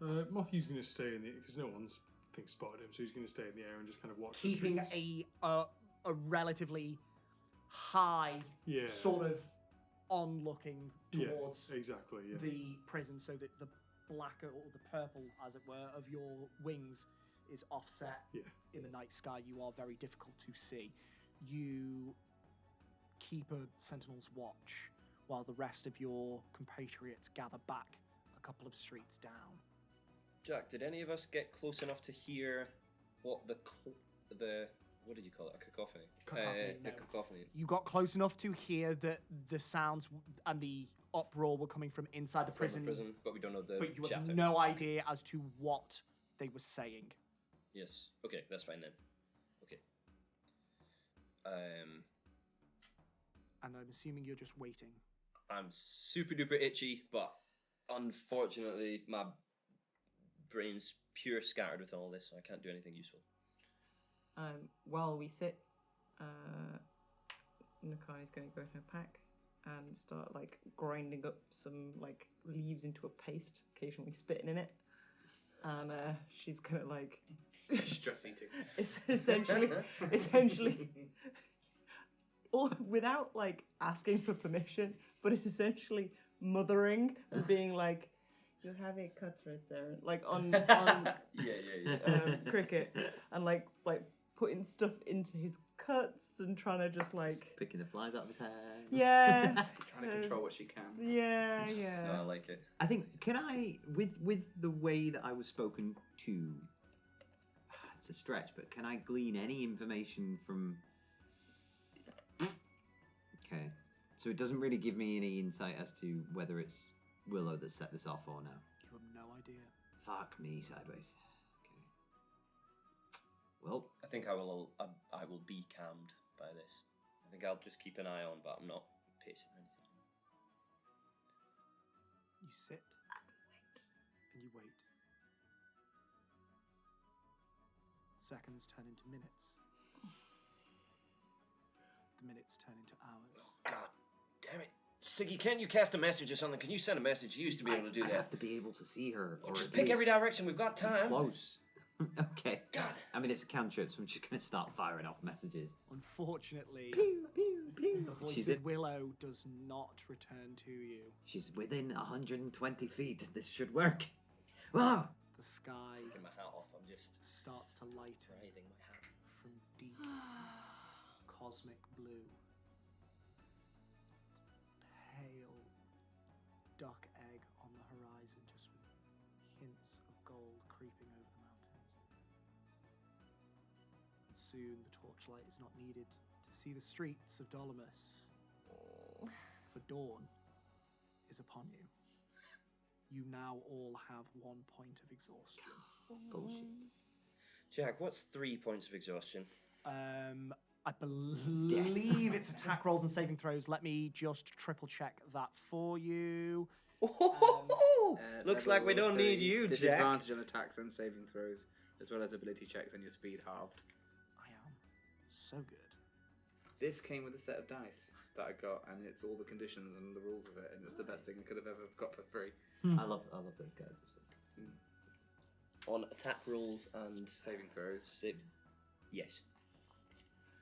Matthew's going to stay in the because no one's spotted him, so he's going to stay in the air and just kind of watch. keeping the streets. a relatively high Yeah. sort of on-looking Yeah, towards exactly. Yeah. the prison so that the black or the purple, as it were, of your wings is offset Yeah. in the night sky. You are very difficult to see. You keep a sentinel's watch while the rest of your compatriots gather back a couple of streets down. Jack, did any of us get close enough to hear what the what did you call it? A cacophony? Cacophony, The no. cacophony. You got close enough to hear that the sounds and the uproar were coming from inside the From prison, the prison, but we don't know the but you chatter. have no idea as to what they were saying. Yes. Okay, that's fine then. Okay. And I'm assuming you're just waiting. I'm super duper itchy, but unfortunately my brain's pure scattered with all this, so I can't do anything useful. While we sit, Nakai's going to go in her pack and start like grinding up some like leaves into a paste, occasionally spitting in it, and she's gonna like Stress eating. it's essentially, or without like asking for permission, but it's essentially mothering and being like, "You have a cut right there," like on Yeah. Cricket, and like putting stuff into his cuts and trying to just like Picking the flies out of his hair. yeah, Trying to control what she can. yeah, No, I like it. I think, can I, with the way that I was spoken to, it's a stretch, but can I glean any information from... Okay. So it doesn't really give me any insight as to whether it's Willow that set this off or no. You have no idea. Fuck me sideways. Okay. Well, I think I will be calmed by this. I think I'll just keep an eye on, but I'm not pacing or anything. You sit and you wait. Seconds turn into minutes. The minutes turn into hours. God damn it. Siggy, can't you cast a message or something? Can you send a message? You used to be able to do I that. have to be able to see her. Well, or just at pick least every direction. We've got be time. close. Okay. God. I mean, it's a cantrip, so I'm just going to start firing off messages. Unfortunately, Pew, pew, pew. the voice She's of in. Willow does not return to you. She's within 120 feet. This should work. Wow. The sky Taking my hat off. I'm just starts to light writhing my hat. from deep cosmic blue. Pale duck egg on the horizon, just with hints of gold creeping over the mountains. And soon the torchlight is not needed to see the streets of Dolomus, for dawn is upon you. You now all have 1 point of exhaustion. Bullshit. Jack, what's 3 points of exhaustion? I believe it's attack rolls and saving throws. Let me just triple check that for you. Looks like we Level don't 3, need you, Jack. Disadvantage on attacks and saving throws, as well as ability checks and your speed halved. I am so good. This came with a set of dice that I got, and it's all the conditions and the rules of it, and it's the best thing I could have ever got for free. I love those guys as well. On attack rolls and Saving throws. yes.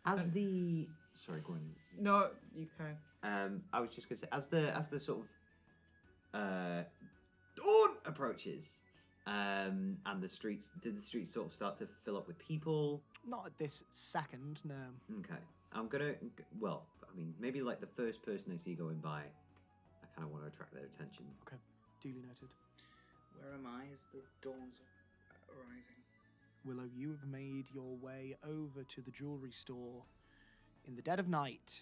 As the sorry, go on. No, you can. I was just going to say, as the sort of dawn approaches, and the streets, did the streets sort of start to fill up with people? Not at this second, no. Okay, I'm gonna. Well, I mean, maybe like the first person I see going by, I kind of want to attract their attention. Okay, duly noted. Where am I as the dawn's rising? Willow, you have made your way over to the jewelry store in the dead of night.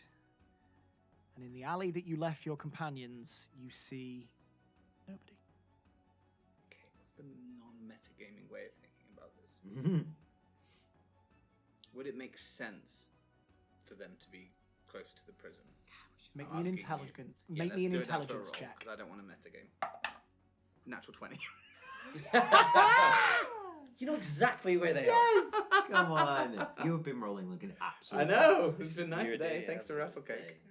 And in the alley that you left your companions, you see nobody. Okay, what's the non-metagaming way of thinking about this? Would it make sense for them to be closer to the prison? Make I'm me an asking you. make me an intelligence check check. because I don't want to metagame. Natural 20. You know exactly where they are. Come on, you have been rolling like an I absolute. know. It's been nice Your today. day, Thanks to I was Raffle gonna Cake.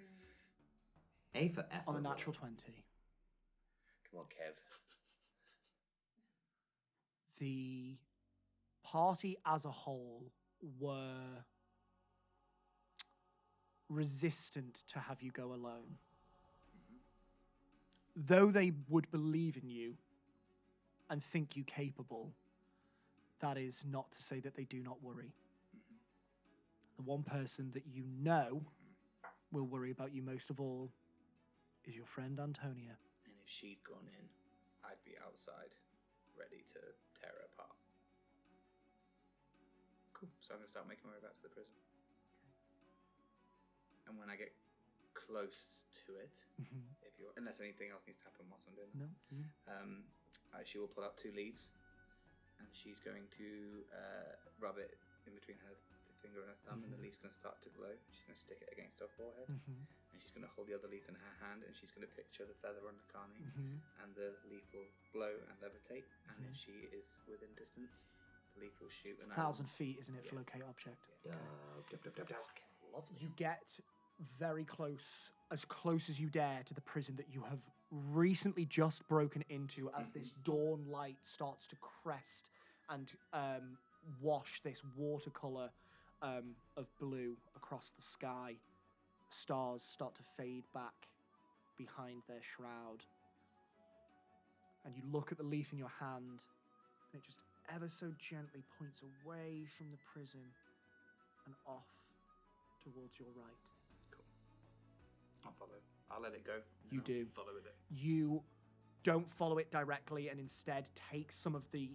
say. A for effort. On a natural 20. Come on, Kev. The party as a whole were resistant to have you go alone. Though they would believe in you and think you capable, that is not to say that they do not worry. The one person that you know will worry about you most of all is your friend Antonia. And if she'd gone in, I'd be outside, ready to tear her apart. Cool. So I'm going to start making my way back to the prison. And when I get close to it, if you're, unless anything else needs to happen whilst I'm doing that, she will pull out 2 leaves, and she's going to rub it in between her finger and her thumb, and the leaf's going to start to glow. She's going to stick it against her forehead, and she's going to hold the other leaf in her hand, and she's going to picture the feather on the carney, and the leaf will glow and levitate, and if she is within distance, the leaf will shoot. It's 1,000 feet, isn't it, for locate object? Lovely. You get very close as you dare to the prison that you have recently just broken into as this dawn light starts to crest and wash this watercolor of blue across the sky. Stars start to fade back behind their shroud. And you look at the leaf in your hand, and it just ever so gently points away from the prison and off towards your right. I'll follow. I'll let it go. You do. Follow with it. You don't follow it directly and instead take some of the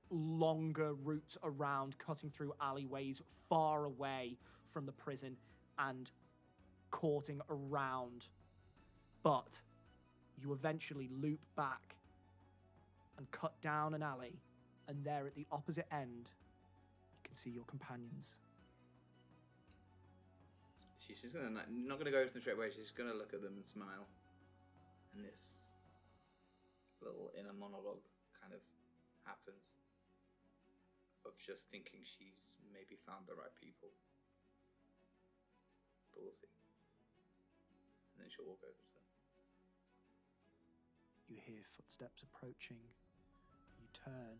longer routes around, cutting through alleyways far away from the prison and courting around. But you eventually loop back and cut down an alley, and there at the opposite end, you can see your companions. She's just gonna not gonna go to them straight away. She's gonna look at them and smile, and this little inner monologue kind of happens of just thinking she's maybe found the right people, but we'll see. And then she'll walk over to them. You hear footsteps approaching. You turn,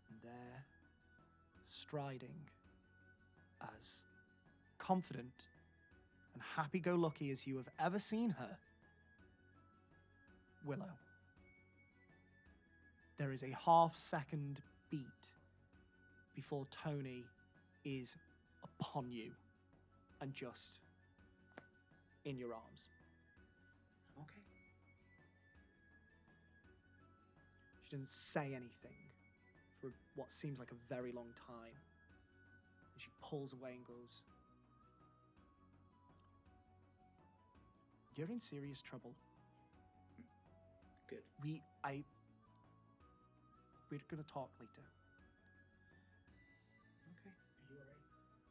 and there, striding, as confident and happy-go-lucky as you have ever seen her, Willow. There is a half-second beat before Tony is upon you and just in your arms. Okay. She doesn't say anything for what seems like a very long time. And she pulls away and goes, "You're in serious trouble. Good. We're gonna talk later." Okay. Are you alright?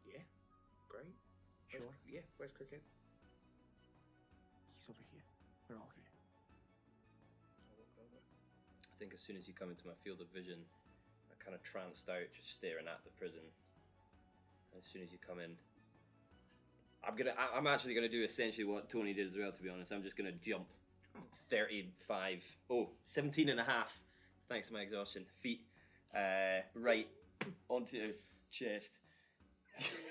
Yeah. Great. Sure. Where's Cricket? He's over here. We're all here. I'll walk over. I think as soon as you come into my field of vision, I kind of tranced out, just staring at the prison. As soon as you come in, I'm actually gonna do essentially what Tony did as well. To be honest, I'm just gonna jump 35. 17 and a half. Thanks to my exhaustion. Feet, right onto chest.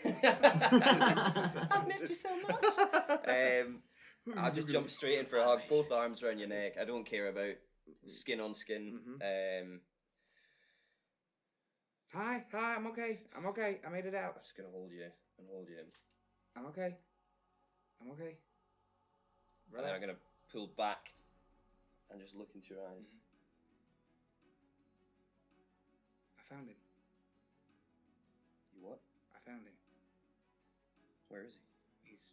I've missed you so much. I'll just jump straight in for a hug. Both arms around your neck. I don't care about skin on skin. Hi, I'm okay. I made it out. I'm just gonna hold you and hold you. I'm okay. And then I'm gonna pull back and just look into your eyes. I found him. You what? I found him. Where is he? He's,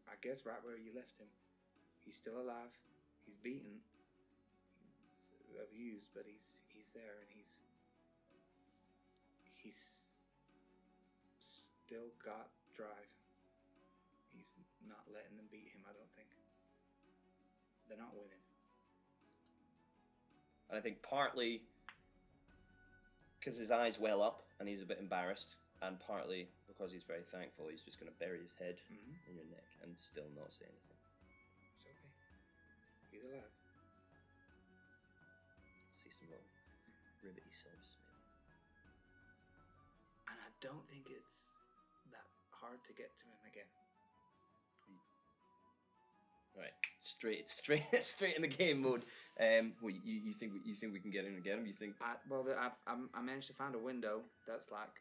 I guess, right where you left him. He's still alive. He's beaten. He's abused, but he's there, and he's still got drive. He's not letting them beat him, I don't think. They're not winning. And I think partly because his eyes well up and he's a bit embarrassed, and partly because he's very thankful, he's just going to bury his head in your neck and still not say anything. It's okay. He's alive. See some little ribbity sobs, maybe. And I don't think it's that hard to get to him again. All right, straight in the game mode. Well, you think we can get in and get him? You think? I managed to find a window that's like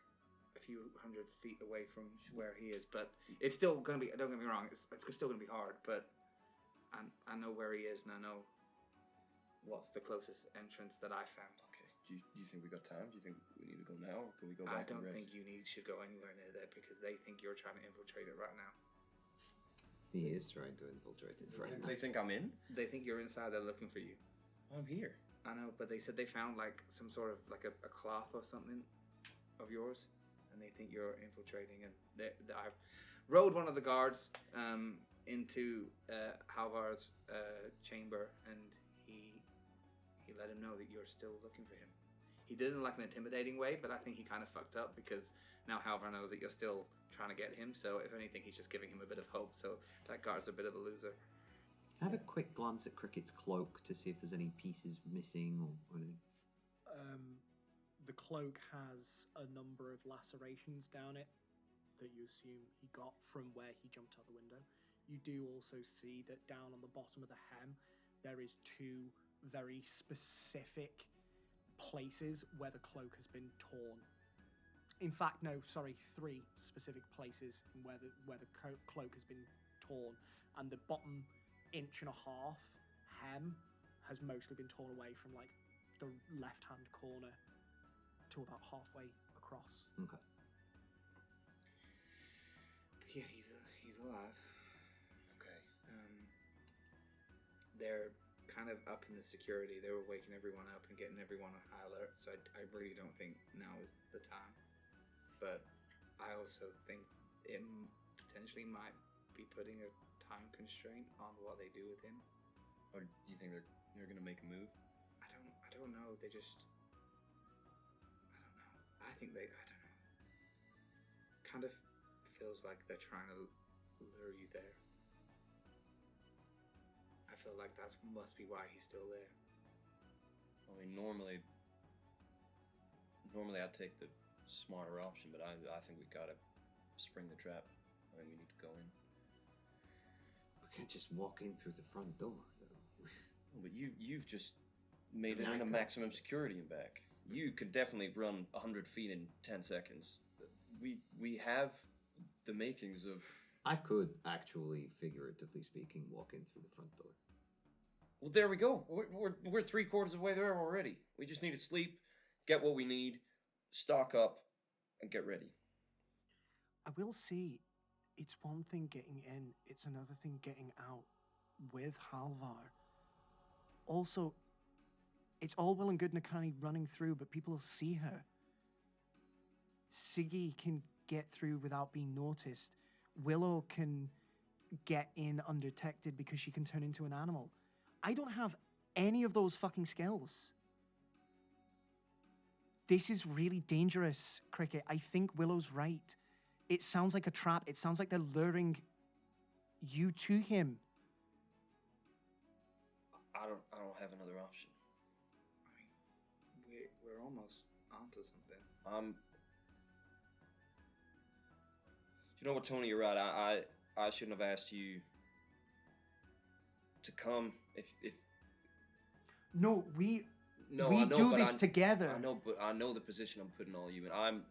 a few hundred feet away from where he is, but it's still gonna be. Don't get me wrong, it's still gonna be hard. But I know where he is, and I know what's the closest entrance that I found. Okay. Do you think we got time? Do you think we need to go now, or can we go back? I don't and rest? think you should go anywhere near there because they think you're trying to infiltrate it right now. He is trying to infiltrate it right now. They think I'm in. They think you're inside. They're looking for you. I'm here. I know, but they said they found like some sort of like a cloth or something of yours, and they think you're infiltrating. And I rode one of the guards into Halvar's chamber, and he let him know that you're still looking for him. He did it in like an intimidating way, but I think he kind of fucked up because now Halvar knows that you're still trying to get him. So if anything, he's just giving him a bit of hope. So that guard's a bit of a loser. Have a quick glance at Cricket's cloak to see if there's any pieces missing or anything. The cloak has a number of lacerations down it that you assume he got from where he jumped out the window. You do also see that down on the bottom of the hem, there is two very specific places where the cloak has been torn. In fact, no, sorry, 3 specific places where the cloak has been torn, and the bottom inch and a half hem has mostly been torn away from like the left-hand corner to about halfway across. Okay. Yeah, he's alive. Okay. They're kind of up in the security. They were waking everyone up and getting everyone on high alert. So I really don't think now is the time. But I also think it potentially might be putting a time constraint on what they do with him. Or do you think they're gonna make a move? I don't know. They just, I don't know. I don't know. Kind of feels like they're trying to lure you there. I feel like that must be why he's still there. I mean, normally I'd take the smarter option, but I think we gotta spring the trap. I think we need to go in. We can't just walk in through the front door, though. But you've just made it I into could. maximum security and back. You could definitely run 100 feet in 10 seconds. We have the makings of. I could actually, figuratively speaking, walk in through the front door. Well, there we go. We're 3/4 of the way there already. We just need to sleep, get what we need, stock up, and get ready. I will say, it's one thing getting in, it's another thing getting out with Halvar. Also, it's all well and good Nakani running through, but people will see her. Siggy can get through without being noticed. Willow can get in undetected because she can turn into an animal. I don't have any of those fucking skills. This is really dangerous, Cricket. I think Willow's right. it sounds like a trap. It sounds like they're luring you to him. I don't have another option. I mean, we're almost onto something. You know what, Tony? You're right. I shouldn't have asked you to come. If No, we I know, do but this together. I know, but I know the position I'm putting all you in. I'm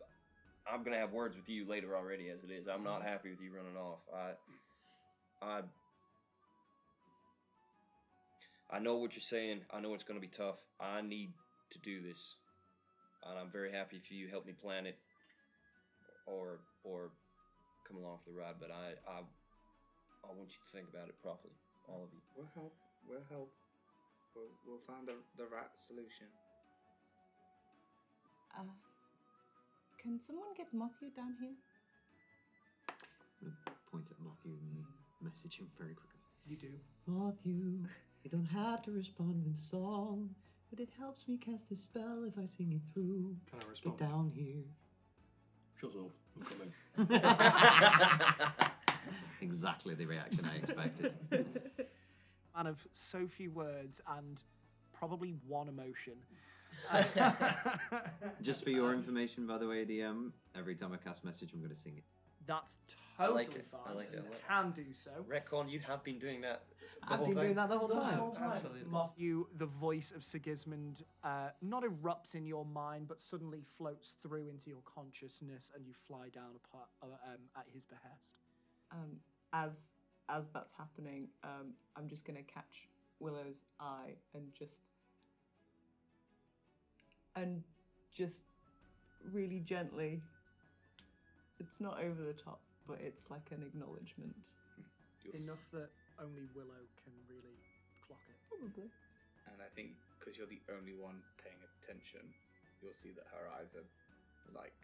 gonna have words with you later already, as it is. I'm not happy with you running off. I know what you're saying. I know it's gonna be tough. I need to do this, and I'm very happy if you help me plan it, or come along for the ride. But I want you to think about it properly, all of you. We'll help. We'll find the right solution. Can someone get Matthew down here? I'm gonna point at Matthew and message him very quickly. You do. Matthew, you don't have to respond in song, but it helps me cast a spell if I sing it through. Can I respond? Get down here. Shut up. I'm coming. Exactly the reaction I expected. Man of so few words and probably one emotion. Just for your information, by the way, DM, every time I cast message, I'm going to sing it. That's I totally like it. fine. I like it. You can do so. Retcon, you have been doing that. I've been doing that the whole time. Absolutely. Matthew, the voice of Sigismund, not erupts in your mind, but suddenly floats through into your consciousness, and you fly down at his behest. As that's happening, I'm just gonna catch Willow's eye and just really gently. It's not over the top, but it's like an acknowledgement. Enough that only Willow can really clock it. Probably. And I think because you're the only one paying attention, you'll see that her eyes are like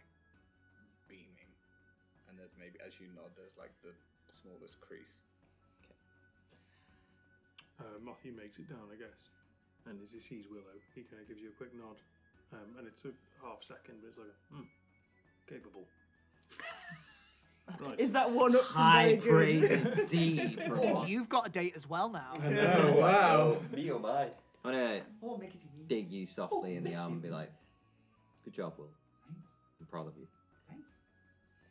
beaming, and there's maybe, as you nod, there's like the smallest crease. Matthew makes it down, I guess. And as he sees Willow, he kind of gives you a quick nod. And it's a half second, but it's like, capable. Right. Is that one up from High very good? praise indeed. For what? You've got a date as well now. I know, wow. Me oh my. I'm going to Oh, make it easy. dig you softly in the arm and be like, good job, Will. I'm proud of you. Thanks.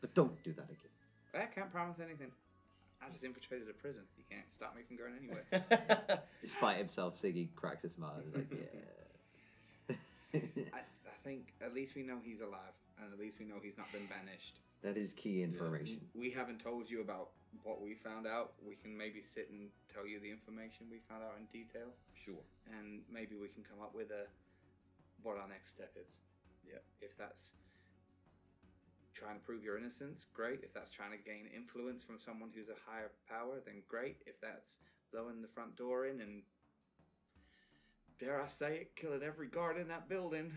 But don't do that again. I can't promise anything. I just infiltrated a prison. You can't stop me from going anywhere. Despite himself, Siggy cracks a smile. He's like, yeah. I think at least we know he's alive, and at least we know he's not been banished. That is key information. We haven't told you about what we found out. We can maybe sit and tell you the information we found out in detail. Sure. And maybe we can come up with what our next step is. Yeah. If that's trying to prove your innocence, great. If that's trying to gain influence from someone who's a higher power, then great. If that's blowing the front door in and, dare I say it, killing every guard in that building,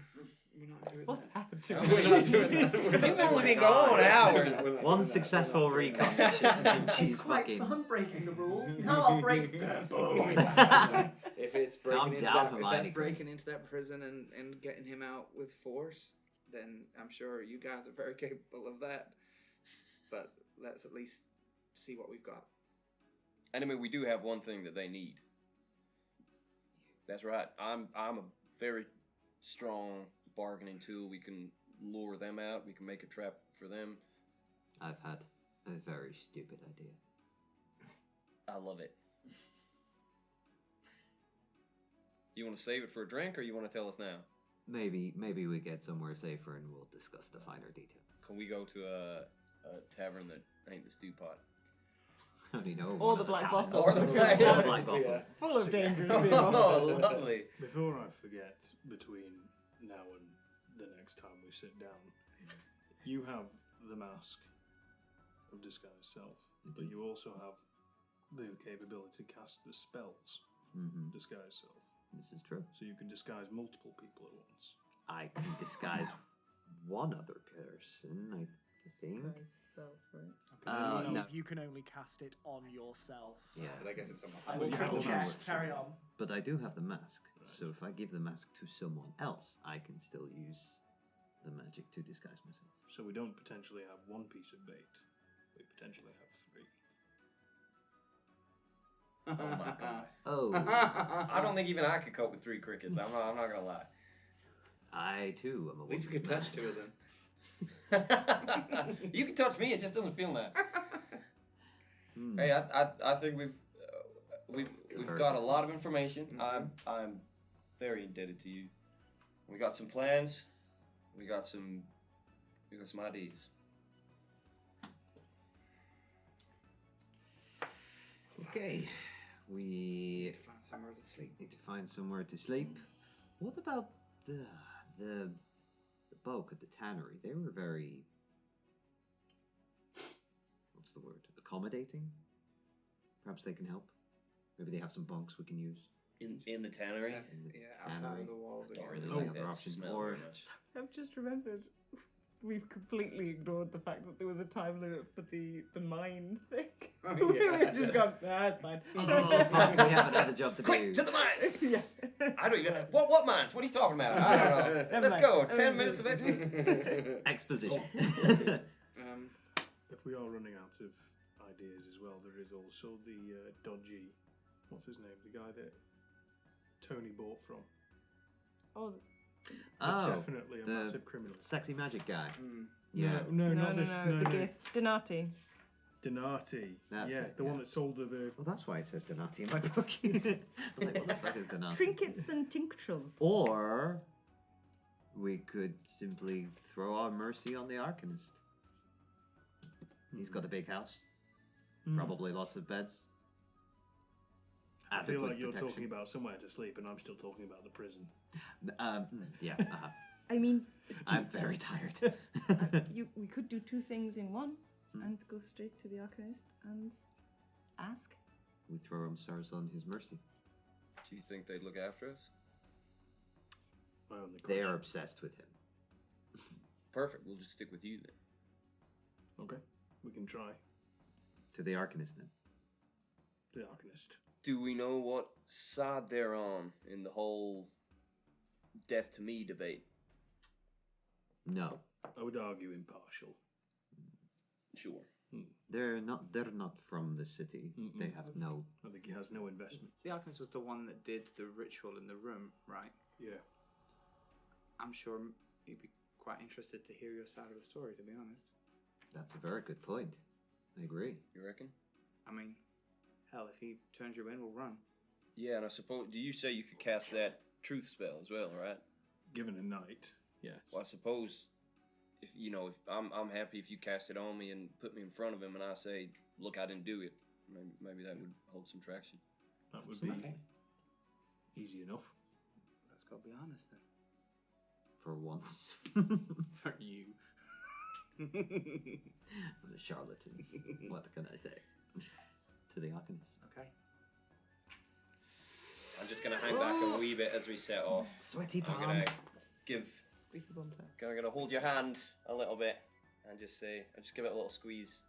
we're not doing What's that. happened to No, me? we're not doing that. We're not You've doing only been that. gone hours. We're not One doing that. successful We're not doing recon that. mission, and she's It's quite fucking. fun breaking the rules. Now I'll break them. If it's I'm breaking into down, that, if Hermione. that's breaking into that prison and getting him out with force, then I'm sure you guys are very capable of that. But let's at least see what we've got. Anyway, we do have one thing that they need. That's right. I'm a very strong bargaining tool. We can lure them out. We can make a trap for them. I've had a very stupid idea. I love it. You want to save it for a drink, or you want to tell us now? Maybe we get somewhere safer and we'll discuss the finer details. Can we go to a tavern that ain't the stew pot? I only know. Or one the of Black taverns. Bottle. Or the Black Or the Bottle. Black Bottle. Yeah. Full of dangerous people. Oh, lovely. Before I forget, between now and the next time we sit down, you have the mask of disguise self, but you also have the capability to cast the spells disguise self. This is true. So you can disguise multiple people at once. I can disguise one other person, I think. Self, right? No. You can only cast it on yourself. Yeah. But I guess if someone I But will you triple have the check. mask. Carry on. But I do have the mask, so if I give the mask to someone else, I can still use the magic to disguise myself. So we don't potentially have one piece of bait. We potentially have 3. Oh my god. Oh, I don't think even I could cope with 3 crickets. I'm not gonna lie. I too am a At least we wounded could touch man. 2 of them. You can touch me, it just doesn't feel nice. Hmm. Hey, I think we've very got a good lot of information. Mhm. I'm very indebted to you. We got some plans. We got some ideas. Okay, we To find somewhere to sleep. need to find somewhere to sleep. What about the folk at the tannery? They were very, what's the word? Accommodating. Perhaps they can help. Maybe they have some bunks we can use. In the tannery. Yes, In the yeah, outside tannery. of the walls. I don't again. really Oh, like other that option, smell or- very much. I've just remembered we've completely ignored the fact that there was a time limit for the mine thing. Oh, yeah. We've just gone, it's fine. Oh, fuck, we haven't had a job to do. Quick to the mines! yeah. I don't even know what mines. What are you talking about? I don't know. Never Let's mind. go. Never 10 mind. minutes of exposition. Exposition. If we are running out of ideas as well, there is also the dodgy, what's his name? The guy that Tony bought from. Oh, Oh, Definitely a the massive criminal. sexy magic guy. Mm. Yeah. No, no, not this. No, the no. gift. Donati. Donati. That's yeah, it, the yeah. one that sold her the. Well, that's why it says Donati in my book. I was like, what the fuck is Donati? Trinkets and tinctures. Or we could simply throw our mercy on the Arcanist. He's got a big house, probably lots of beds. I feel Adequate like you're protection. talking about somewhere to sleep, and I'm still talking about the prison. Yeah, I mean, I'm very tired. we could do 2 things in one Hmm. and go straight to the Arcanist and ask. We throw ourselves on his mercy. Do you think they'd look after us? My only They question. are obsessed with him. Perfect. We'll just stick with you then. Okay, we can try. To the Arcanist then. The Arcanist. Do we know what side they're on in the whole death to me debate? No, I would argue impartial. Sure. they're not. They're not from the city. Mm-mm. They have no. I think he has no investment. The Alchemist was the one that did the ritual in the room, right? Yeah. I'm sure you'd be quite interested to hear your side of the story, to be honest. That's a very good point. I agree. You reckon? I mean, hell, if he turns you in, we'll run. Yeah, and I suppose. Do you say you could cast that truth spell as well, right? Given a night, yes. Well, I suppose if if I'm happy if you cast it on me and put me in front of him, and I say, "Look, I didn't do it." Maybe that would hold some traction. That would be Okay. easy enough. Let's go be honest then. For once. For you. I'm a charlatan. What can I say? To the Arcanist. Okay. I'm just gonna hang back a wee bit as we set off. Sweaty I'm gonna palms. give. Squeaky bum tap. Gonna hold your hand a little bit and just say, and just give it a little squeeze.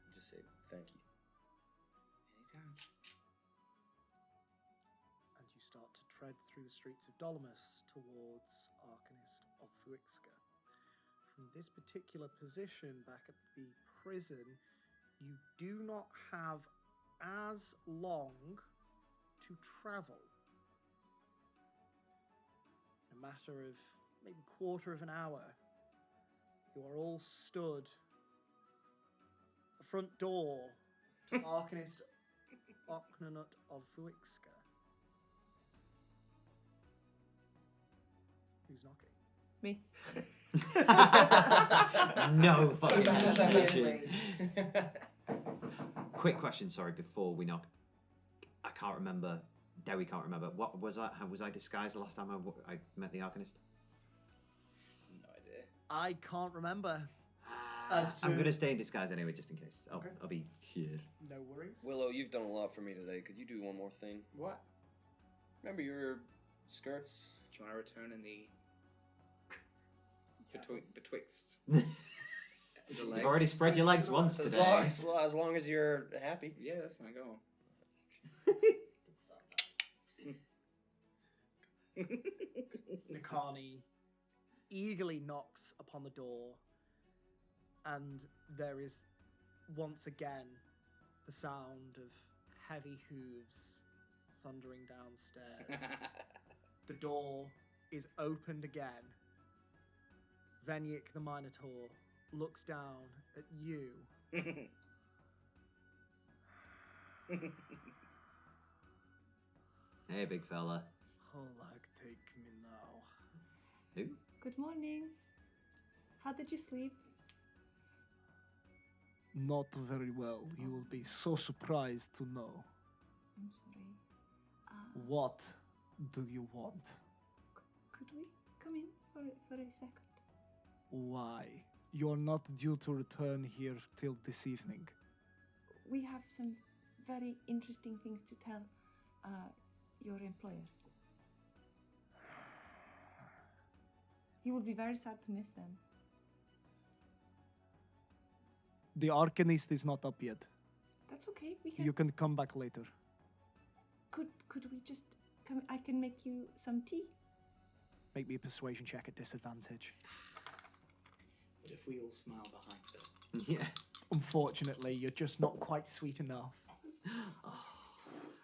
And just say thank you. Anytime. And you start to tread through the streets of Dolomus towards Arcanist of Fuixka. From this particular position back at the prison, you do not have as long to travel. In a matter of maybe quarter of an hour, you are all stood at the front door to Arcanist Oknanut of Fuixka. Who's knocking? Me. No fucking Immediately. hesitation. Quick question, sorry, before we knock. I can't remember. Dewi can't remember. What was I? How was I disguised the last time I met the Arcanist? No idea. I can't remember. As I'm to- gonna stay in disguise anyway, just in case. Okay. I'll be here. No worries. Willow, you've done a lot for me today. Could you do one more thing? What? Remember your skirts? Do you want to return in the betwixt You've the legs? already spread your legs once As today. long, as long as you're happy. Yeah, that's my goal. Nikani eagerly knocks upon the door and there is once again the sound of heavy hooves thundering downstairs. The door is opened again. Venyik the Minotaur looks down at you. Hey, big fella. Like, take me now. Who? Good morning. How did you sleep? Not very well. You will be so surprised to know. I'm sorry. What do you want? Could we come in for a second? Why? You're not due to return here till this evening. We have some very interesting things to tell your employer. He will be very sad to miss them. The Arcanist is not up yet. That's okay. We can. You can come back later. Could we just come? I can make you some tea. Make me a persuasion check at disadvantage. What if we all smile behind them? Yeah. Unfortunately, you're just not quite sweet enough.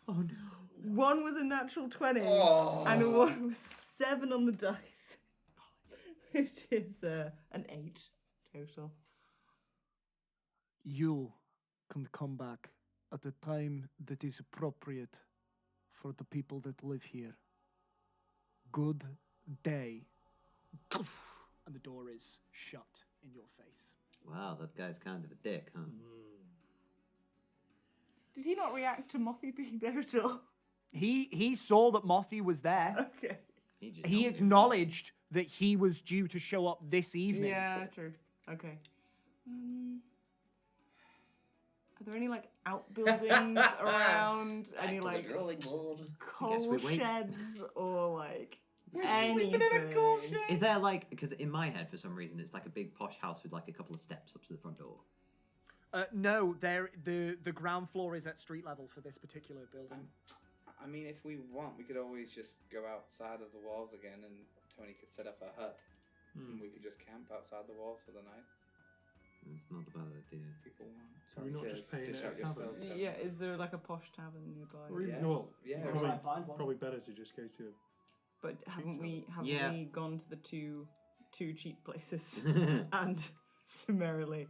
Oh no. One was a natural 20, Oh. and one was 7 on the dice, which is an 8 total. You can come back at a time that is appropriate for the people that live here. Good day. And the door is shut in your face. Wow, that guy's kind of a dick, huh? Did he not react to Mothy being there at all? He saw that Mothy was there. Okay. He acknowledged that he was due to show up this evening. Yeah, true. Okay. Are there any like outbuildings around? Any like coal sheds or like anything? Is there like, because in my head for some reason it's like a big posh house with like a couple of steps up to the front door. No, the ground floor is at street level for this particular building. I mean, if we want, we could always just go outside of the walls again, and Tony could set up a hut, and we could just camp outside the walls for the night. That's not a bad idea. People want. So we're not just paying dish at out a your tavern? spells. Yeah, is there like a posh tavern nearby? Or even, Yeah. well, Yeah. Try probably, and find one. probably better to just go to. But haven't we Yeah. gone to the two cheap places and summarily?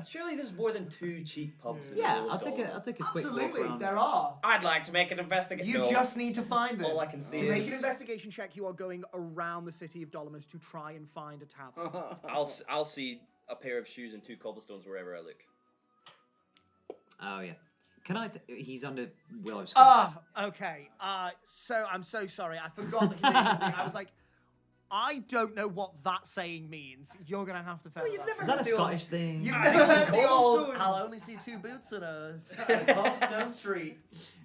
Surely there's more than 2 cheap pubs. in Yeah, all I'll of take Dublin. a quick look Absolutely, around. there are. I'd like to make an investigation. You just need to find them. All I can see To make is- an investigation check, you are going around the city of Dolomus to try and find a tavern. I'll see a pair of shoes and 2 cobblestones wherever I look. Oh yeah. Can I? He's under Willow's. Okay. So I'm so sorry. I forgot the condition thing. I was like, I don't know what that saying means. You're gonna have to figure that out. Is that a Scottish thing? You've never heard the old, Cobblestone. I'll only see 2 boots in a cobblestone street.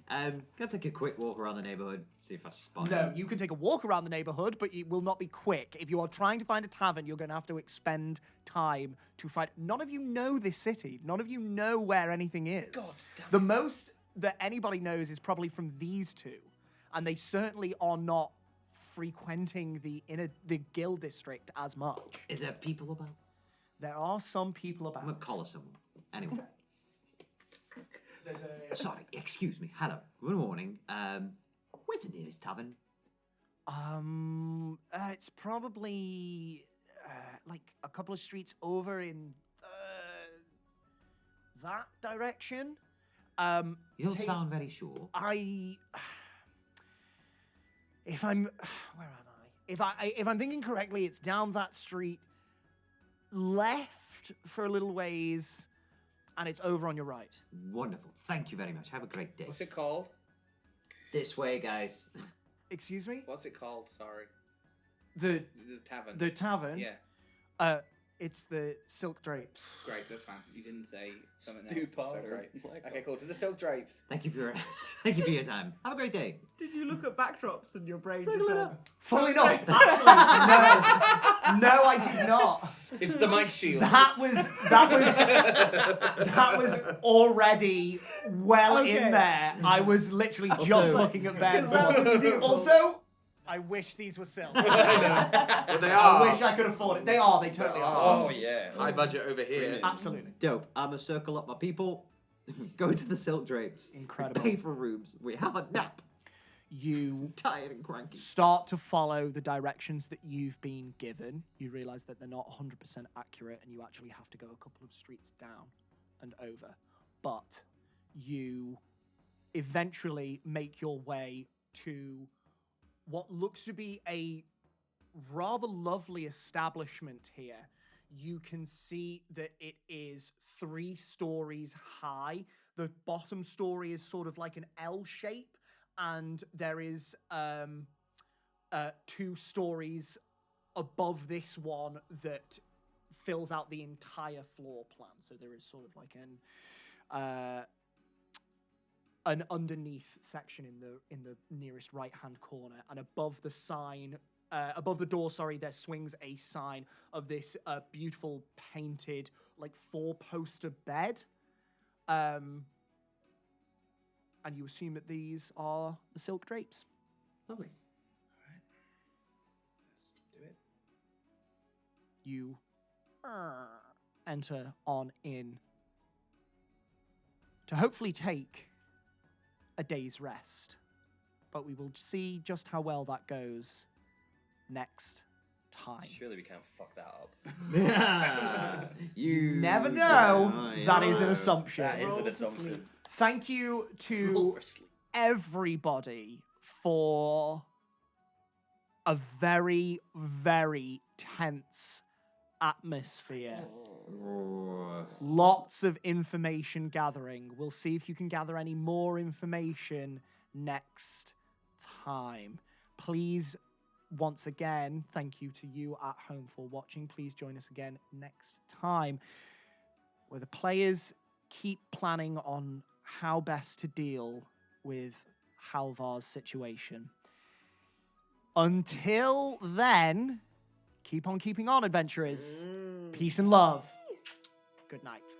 Can I take a quick walk around the neighborhood, see if I spot No, him? you can take a walk around the neighborhood, but it will not be quick. If you are trying to find a tavern, you're going to have to expend time to find. None of you know this city. None of you know where anything is. God damn The most that anybody knows is probably from these 2, and they certainly are not frequenting the guild district as much. Is there people about? There are some people I'm gonna about. collar someone. Anyway. There's a Sorry, excuse me. Hello. Good morning. Where's the nearest tavern? It's probably like a couple of streets over in that direction. You don't take- sound very sure. If I'm, where am I? If I'm thinking correctly, it's down that street, left for a little ways, and it's over on your right. Wonderful. Thank you very much. Have a great day. What's it called? This way, guys. Excuse me? What's it called? Sorry. The tavern. the tavern. Yeah. It's the Silk Drapes. Great, that's fine. You didn't say something else. Stupid. So great. My God. Okay, cool. To the Silk Drapes. Thank you for your thank you for your time. Have a great day. Did you look at backdrops and your brain just went? Funnily enough, actually, no, I did not. It's the mic shield. That was already well Okay. in there. I was literally just Also- looking at Ben. Because that was beautiful. Also, I wish these were silk. But they I are. wish I could afford it. They are. They totally are. Oh yeah. High budget over here. Absolutely. Dope. I'm gonna circle up my people, go to the silk drapes, Incredible. pay for rooms. We have a nap. You Tired and cranky. start to follow the directions that you've been given. You realize that they're not 100% accurate and you actually have to go a couple of streets down and over. But you eventually make your way to what looks to be a rather lovely establishment here. You can see that it is 3 stories high. The bottom story is sort of like an L shape, and there is 2 stories above this one that fills out the entire floor plan. So there is sort of like an underneath section in the nearest right hand corner, and above the sign, above the door, sorry, there swings a sign of this beautiful painted like 4-poster bed. And you assume that these are the silk drapes. Lovely. Let's do it. You enter on in to hopefully take a day's rest. But we will see just how well that goes next time. Surely we can't fuck that up. You never know. don't That is an know. assumption. That is Roll an to assumption. sleep. Thank you to Roll for sleep. everybody for a very, very tense atmosphere. Oh. Lots of information gathering. We'll see if you can gather any more information next time. Please, once again, thank you to you at home for watching. Please join us again next time, where the players keep planning on how best to deal with Halvar's situation. Until then, keep on keeping on, adventurers. Peace and love. Good night.